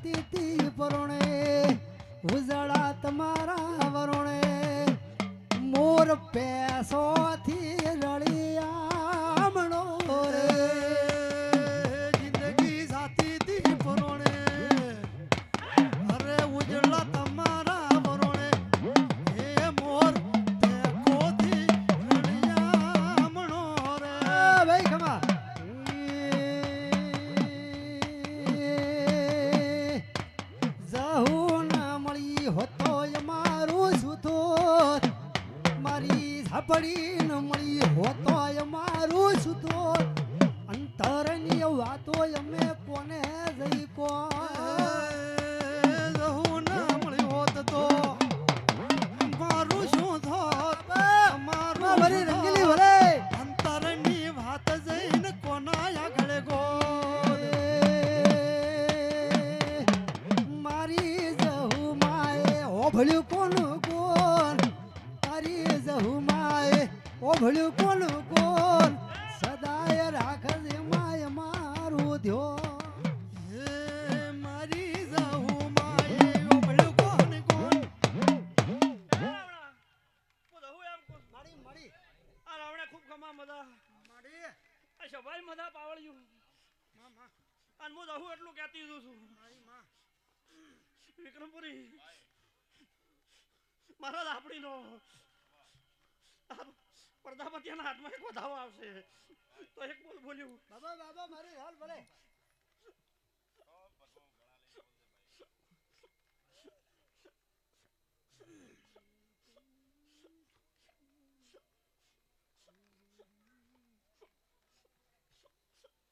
Speaker 1: જાતી તી પરોણે ઉજળા તમારા વરોણે મોર પેસોથી રળિયામણો રે
Speaker 2: જિંદગી સાથી દી પરોણે અરે ઉજળા તમારા વરોણે હે મોર તે કોથી રણિયામણો રે
Speaker 1: ભાઈ ખમા જહુ ના મળી હોતો અમારું સુતો મારી ઝાપડી ન મળી હોતો અમારું સુતો અંતરની વાતો અમે કોને જઈ કો
Speaker 2: હું ના મળ્યો હોત તો મારું શું થોત મારું
Speaker 1: ભરી રંગીલી ભરે
Speaker 2: અંતરની વાત જઈને કોના આગળ ગો
Speaker 1: મારી જહુ માએ ઓભળ્યું કોનું કોણ તારી જહુ માએ ઓભળ્યું કોનું કોણ સદાય રાખજે માય મારું ધ્યો
Speaker 2: હે મારી જાહુ માએ ઓબળ્યું કોણ કોણ
Speaker 1: મારી મારી
Speaker 7: આ રાવણે ખૂબ ખમા મજા
Speaker 1: મારી
Speaker 7: આ સભાઈ મજા પાવળ્યું અને હું દહુ એટલું કહેતી છું વિક્રમપુરી મારા લાપડીનો પ્રજાપતિના હાથમાં એક વધાવો આવશે તો એક બોલ બોલ્યું
Speaker 1: બાબા બાબા મારી હાલ ભલે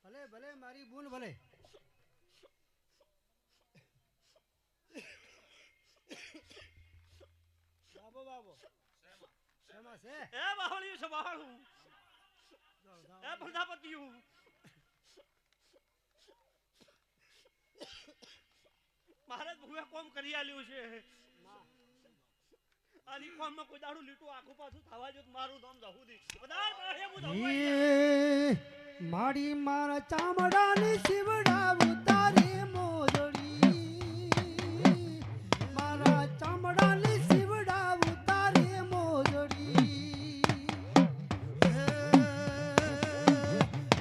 Speaker 1: ભલે ભલે મારી બૂન ભલે બાબો બાબો શેમાં છે
Speaker 7: એ બાવળિયું છે બાવળું એ પ્રજાપતિયું મારે ભૂવે કોમ કરી આલ્યું છે આની કોમમાં કોઈ દાડું લીટું આખું પાછું થવા જો મારું નામ દહુદી વધાર પાહે હું દહુ
Speaker 1: માડી મારા ચામડાની શિવડાવું તારી મોજડી મારા ચામડાની શિવડાવું તારી મોજડી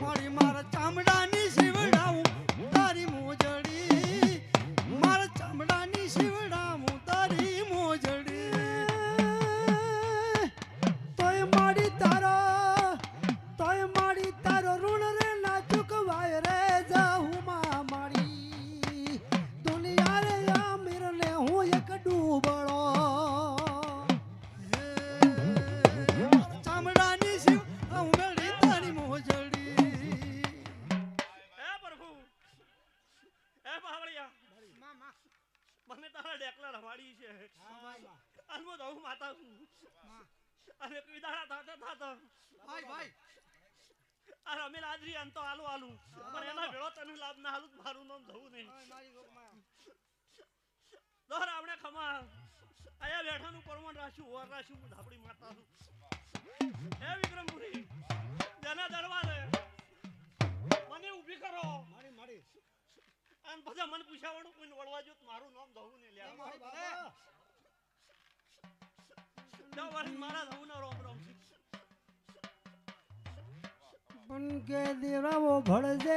Speaker 2: મારી મારા ચામડાની શિવડાવું તારી મોજડી મારા ચામડાની શિવડાવું તારી મોજડી
Speaker 1: તોય માડી તારો ઋણ રે ના ચૂકવાય રે જાહુમાં માડી દુનિયા રે આમીર ને હું એક ડૂબળો
Speaker 2: ચામડાની શિવડાવું મેળી તારી મોજડી
Speaker 7: એ પ્રભુ એ બાવળિયા મને તારા ડેકલા રવાડી છે અને હું દહુ માતા છું અને પીદાડા થાતા
Speaker 2: ભાઈ ભાઈ
Speaker 7: આ રમેલ આદરી અંતો આલુ આલુ પણ એના ભેળો તને લાભ ના હાલું મારું નામ દહુ નહીં દોર આપણે ખમા આયા બેઠાનું પરમણ રાખ્યું ઓર રાખ્યું હું ધાપડી મારતા છું એ વિક્રમપુરી જેના દરવાજે મને ઊભી કરો
Speaker 1: માડી માડી
Speaker 7: અને બધા મને પૂછાવાનું કોઈ વળવા જો મારું નામ દહુ ને લ્યા મારા દહુ ના રોમ રોમ
Speaker 1: પણ કે દેવરાવો ભળજે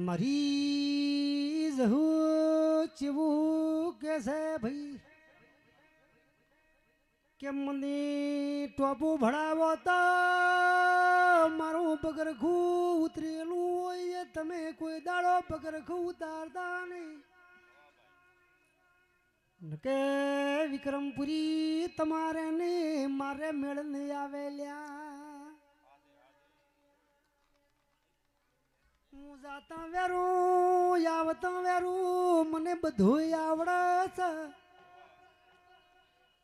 Speaker 1: મારી જહુ ચેવું કે છે ભાઈ કે મને ટોપું ભણાવો તો મારું પગરખું ઉતરેલું હોય તમે કોઈ દાડો પગરખું ઉતારતા નહીં કે વિક્રમપુરી તમારે ને મારે મેળ નહીં આવેલ્યા હું જાતા વેરું આવતા વેરું મને બધું આવડે છે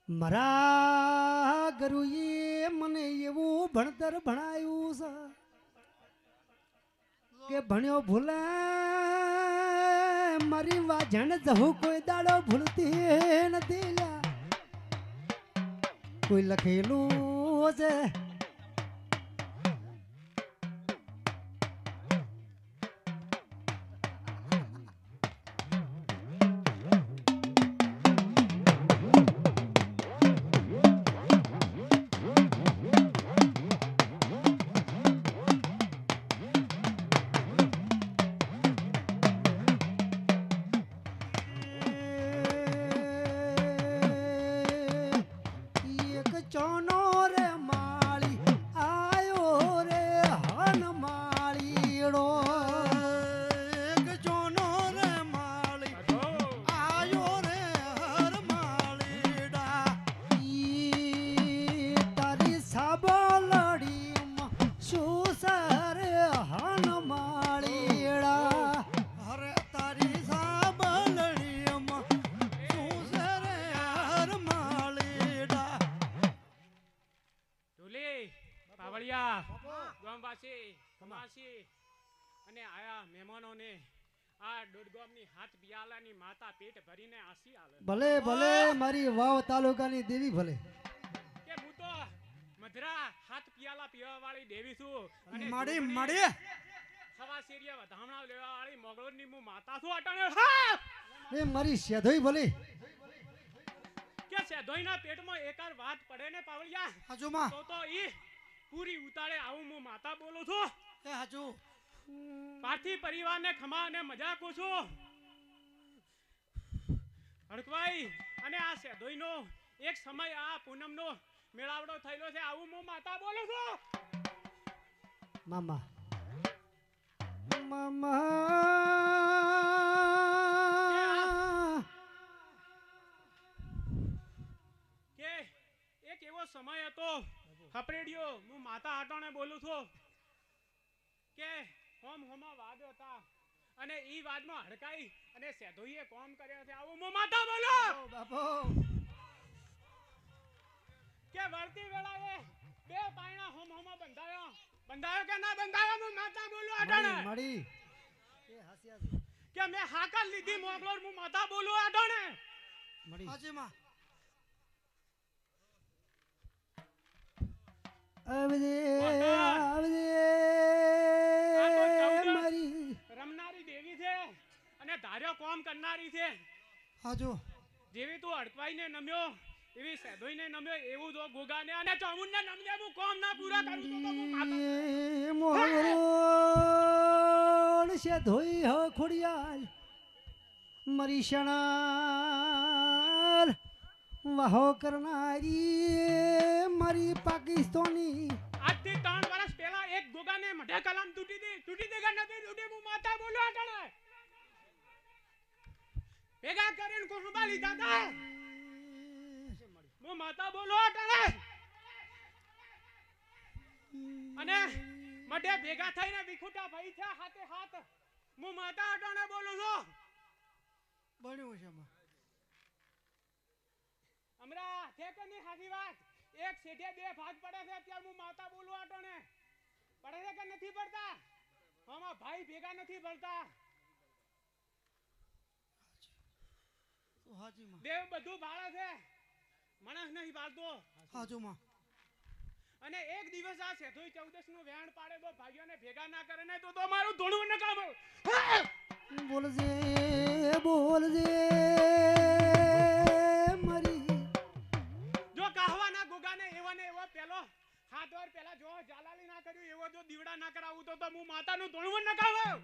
Speaker 1: મારા ગુરુએ મને એવું ભણતર ભણાયું છે કે ભણ્યો ભૂલે મારી વાજણ જહુ કોઈ દાડો ભૂલતી નથી લ્યા કોઈ લખેલું છે
Speaker 6: ખંભાસી ખમાસી અને આયા મહેમાનોને આ દોડગામની હાથ પિયાલાની માતા પેટ ભરીને આસી આલે
Speaker 1: ભલે ભલે મારી વાવ તાલુકાની દેવી ભલે
Speaker 6: કે હું તો મધરા હાથ પિયાલા પીવા વાળી દેવી છું અને
Speaker 2: માડી
Speaker 6: ઢોકળી
Speaker 2: માડી
Speaker 6: ખવા શેરિયા વધામણા લેવા વાળી મોગલોની હું માતા છું અટાણે હા
Speaker 1: એ મારી સેધોઈ ભલે
Speaker 6: કે સેધોઈના પેટમાં એકાર વાત પડે ને પાવળિયા
Speaker 2: હાજુ માં
Speaker 6: તો ઈ પૂરી ઉતાળે આવું હું માતા બોલું છું
Speaker 2: એ હાજુ
Speaker 6: પાર્થી પરિવારને ખમા અને મજા કહું છું હડકવાઈ અને આ સેધોઈનો એક સમય આ પૂનમનો મેળાવડો થયેલો છે આવું હું માતા બોલું છું
Speaker 1: મામા મામા
Speaker 6: કે એક એવો સમય હતો હપરેડિયો હું માતા આટાણે બોલું છું કે હોમ હોમા વાદ હતા અને ઈ વાદમાં હડકાઈ અને સેધોઈએ કોમ કર્યો છે આવું હું માતા બોલો
Speaker 1: બાપો
Speaker 6: કે વળતી વેળાએ બે પાયણા હોમ હોમા બંધાયો બંધાયો કે ના બંધાયો હું માતા બોલું આટાણે
Speaker 1: મળી એ હાસ્યા છે
Speaker 6: કે મેં હાકર લીધી મોગલોર હું માતા બોલું આટાણે
Speaker 1: મળી
Speaker 2: હાજી માં
Speaker 1: આવજે આવજે મારી
Speaker 6: રમનારી દેવી છે અને ધાર્યો કોમ કરનારી છે
Speaker 2: હાજુ
Speaker 6: જેવી તું અડકવાઈને નમ્યો એવી સેધોઈને નમ્યો એવું જો ગોગાને અને ચામુંડને નમને હું કોમ ના પૂરા કરું તો હું માતા
Speaker 1: એ મોગરોણ છે ધોઈ હ ખોડિયાલ મરી શણાલ વાહો કરનારી મારી પાકિસ્તાની
Speaker 6: આજથી 3 વર્ષ પહેલા એક ગોગાને મઢે કલામ તૂટી દે કે નથી તૂટી હું માતા બોલો અટણે ભેગા કરીને કુસુંબા લીધા તા હું માતા બોલો અટણે અને મઢે ભેગા થઈને વિખુટા ભાઈ છે હાથે હાથ હું માતા અટણે બોલું છું
Speaker 2: બન્યું છે માં
Speaker 6: હમરા ઠેકની હાથી વાત એક સેઠે બે ભાગ પડે છે ત્યાં હું માતા બોલું આટોને પડે છે કે નથી પડતા આમાં ભાઈ ભેગા નથી પડતા
Speaker 2: તો હાજી માં
Speaker 6: દેવ બધું ભાળે છે માણસ નહીં ભાળતો
Speaker 2: હાજુ માં
Speaker 6: અને એક દિવસ આ સેધોઈ 14 નું વેણ પાડે તો ભાઈઓને ભેગા ના કરે ને તો મારું ધોણું ન કામ
Speaker 1: બોલજે બોલજે મારી
Speaker 6: જો કાહવાના ગોગાને એવો ને એવો પેલો હાથ વાર પેલા જો જાલાલી ના કર્યું એવો જો દીવડા ના કરાવું તો હું માતાનું ધોણું ન કામ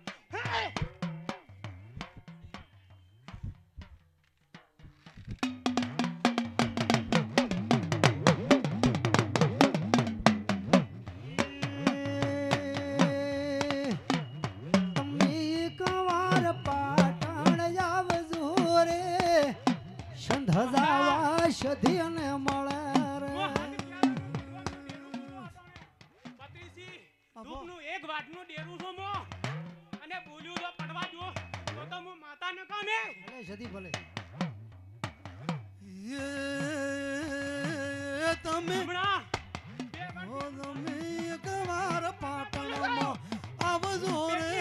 Speaker 1: ધજાવા સધી અને મળે રે
Speaker 6: પત્રીસી દુખનું એક વાટનું ડેરું છું મો અને બોલ્યું તો પડવા દો તો હું માતા ન કામે
Speaker 1: ભલે સધી ભલે
Speaker 2: એ તમે
Speaker 6: હમણાં
Speaker 2: ઓ તમે એકવાર પાટણમાં આવજો રે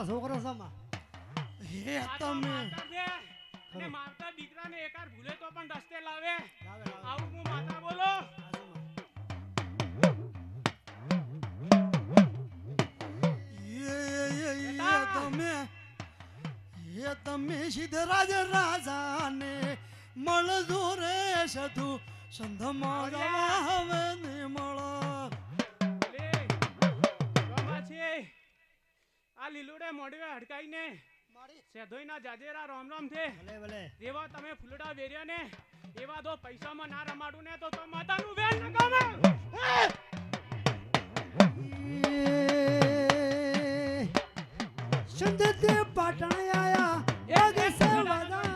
Speaker 1: છોકરો સમા
Speaker 2: હે તમે
Speaker 6: અને માતા દીકરાને એકાર ભૂલે તો પણ રસ્તે લાવે આવું હું માતા બોલો
Speaker 2: તમે સિદ્ધરાજ રાજાને મળજો રે સધુ સંધમાં હવે ને મળો
Speaker 6: આ લીલુડે મોડવે હડકાઈને સેધોઈના જાજેરા રામ રામ છે
Speaker 1: ભલે ભલે
Speaker 6: એવા તમે ફૂલડા વેર્યા ને એવા તો પૈસામાં ના રમાડું ને તો માતાનું વેણ ન ગમે
Speaker 1: સંદતે પાટણ આયા એક સેવાદા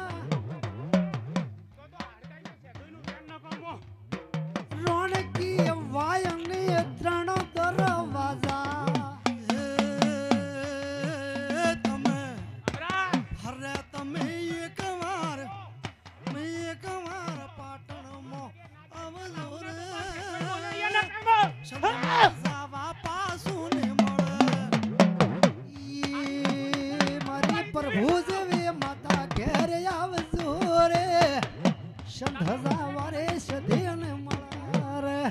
Speaker 6: તો હડકાઈને સેધોઈનું વેણ ન ગમો
Speaker 1: રોણ
Speaker 2: તમે
Speaker 6: અમરા
Speaker 2: હરે તમે એક વાર પાટણમાં આવજો રે જાવા પાછું ને મળે
Speaker 1: ઈ મારી પ્રભુ જેવી માતા ઘેર આવજો રે સંધજા વારે સધેને મળા રે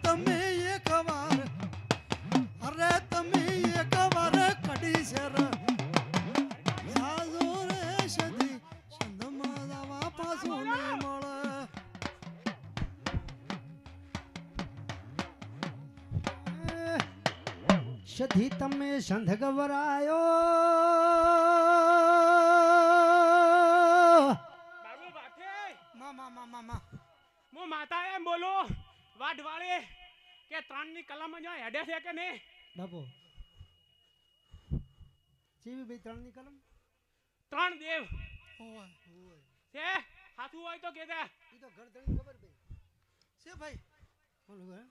Speaker 2: તમે એક વાર અરે તમે એક વાર કડી શેર જાજો રે સધી સંધમાં જાવા પાછું ને મળે
Speaker 1: સધી તમે સંધ ગવરાયો
Speaker 6: બાબુ બાથે
Speaker 2: મા
Speaker 6: હું માતા એમ બોલું વાઢવાળી કે 3 ની કલમ જો હેડે છે કે નહીં
Speaker 1: બાપુ ચીવી ભાઈ 3 ની કલમ
Speaker 6: 3 દેવ
Speaker 2: ઓય
Speaker 6: છે હાથું હોય તો કે દે
Speaker 1: ઈ તો ઘર ધણી ખબર ભાઈ
Speaker 2: છે ભાઈ
Speaker 1: બોલો હે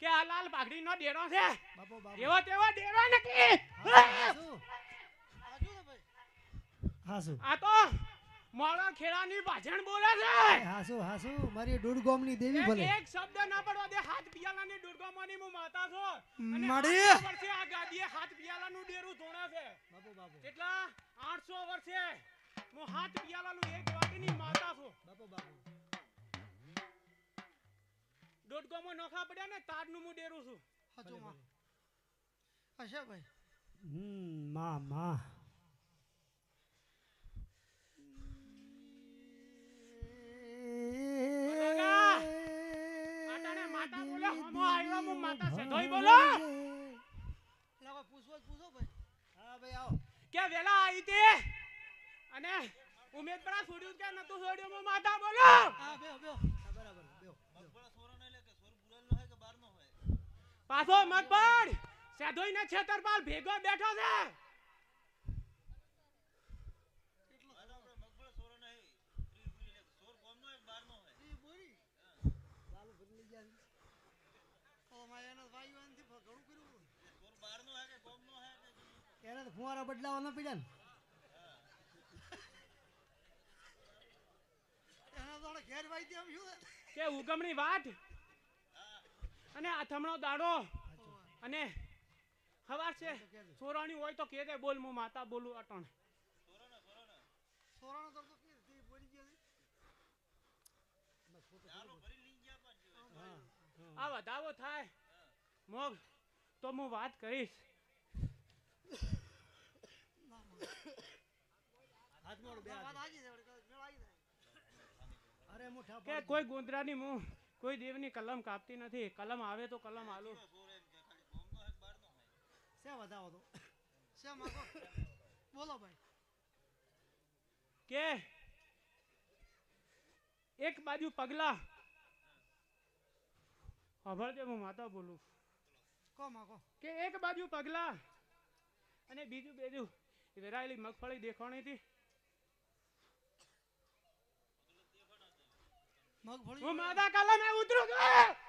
Speaker 6: કે આ લાલ પાઘડી નો ડેરો છે
Speaker 1: બાપુ બાપુ
Speaker 6: એવો તેવો ડેરો નથી
Speaker 1: હાસુ
Speaker 2: આજુ ને ભાઈ
Speaker 1: હાસુ
Speaker 6: આ તો મોળા ખેડાની ભાષણ બોલે છે
Speaker 1: હાસુ હાસુ મારી દુર્ગોમની દેવી ભલે
Speaker 6: એક શબ્દ ના પડવા દે હાથ પિયાલાની દુર્ગમાની હું માતા છો અને
Speaker 2: મળી.
Speaker 6: 800 વર્ષે આ ગાદીએ હાથ પિયાલાનું ડેરું ધોણે છે
Speaker 1: બાપુ બાપુ
Speaker 6: કેટલા 800 વર્ષે હું હાથ પિયાલાનું એક વાટીની માતા છું
Speaker 1: બાપુ બાપુ
Speaker 6: દોડગોમાં નોખા પડ્યા ને તારનું હું ડેરું છું
Speaker 2: હાચો માં હશે ભાઈ
Speaker 1: માં
Speaker 6: આટાણે માતા બોલે હમો આવ્યો હું માતા છે ધોઈ બોલો
Speaker 2: લાગો પૂછો ભાઈ
Speaker 1: હા ભાઈ આવો
Speaker 6: કે વેલા આવી તે અને ઉમેદપરા છોડ્યું કે નતું છોડ્યું હું માતા બોલો
Speaker 2: હા બેહો
Speaker 1: બરાબર બેહો
Speaker 6: પાછો મગબડ સેધોઈને છેતરપાલ ભેગો બેઠો છે
Speaker 1: એને તો ફુવારા બદલાવાના પડ્યા ને
Speaker 2: એના તો ઘેર વાઈ દે આમ શું
Speaker 6: કે ઉગમણી વાત અને આ થમણો દાડો અને હવાર છે સોરાણી હોય તો કે દે બોલ હું માતા બોલું અટણ
Speaker 2: સોરાનો તો કે તે બોલી ગયો
Speaker 6: આ વધાવો થાય મોગ તો હું વાત કરીશ
Speaker 1: હાથ મોડ બે
Speaker 2: વાત આજી દે મેળ આવી જાય
Speaker 1: અરે મુઠા
Speaker 6: કે કોઈ ગોંદરાની મું કોઈ દેવની કલમ કાપતી નથી કલમ આવે તો કલમ આલું
Speaker 1: સે વધાવો તો
Speaker 2: છે માગો બોલો ભાઈ
Speaker 6: કે એક બાજુ પગલા ખબર હું માતા બોલું
Speaker 2: કો માગો
Speaker 6: કે એક બાજુ પગલા અને બીજું બાજુ વેરાયેલી મગફળી દેખાણી હતી
Speaker 2: મગફળી
Speaker 6: હું માતા કલમે ઉતરું છું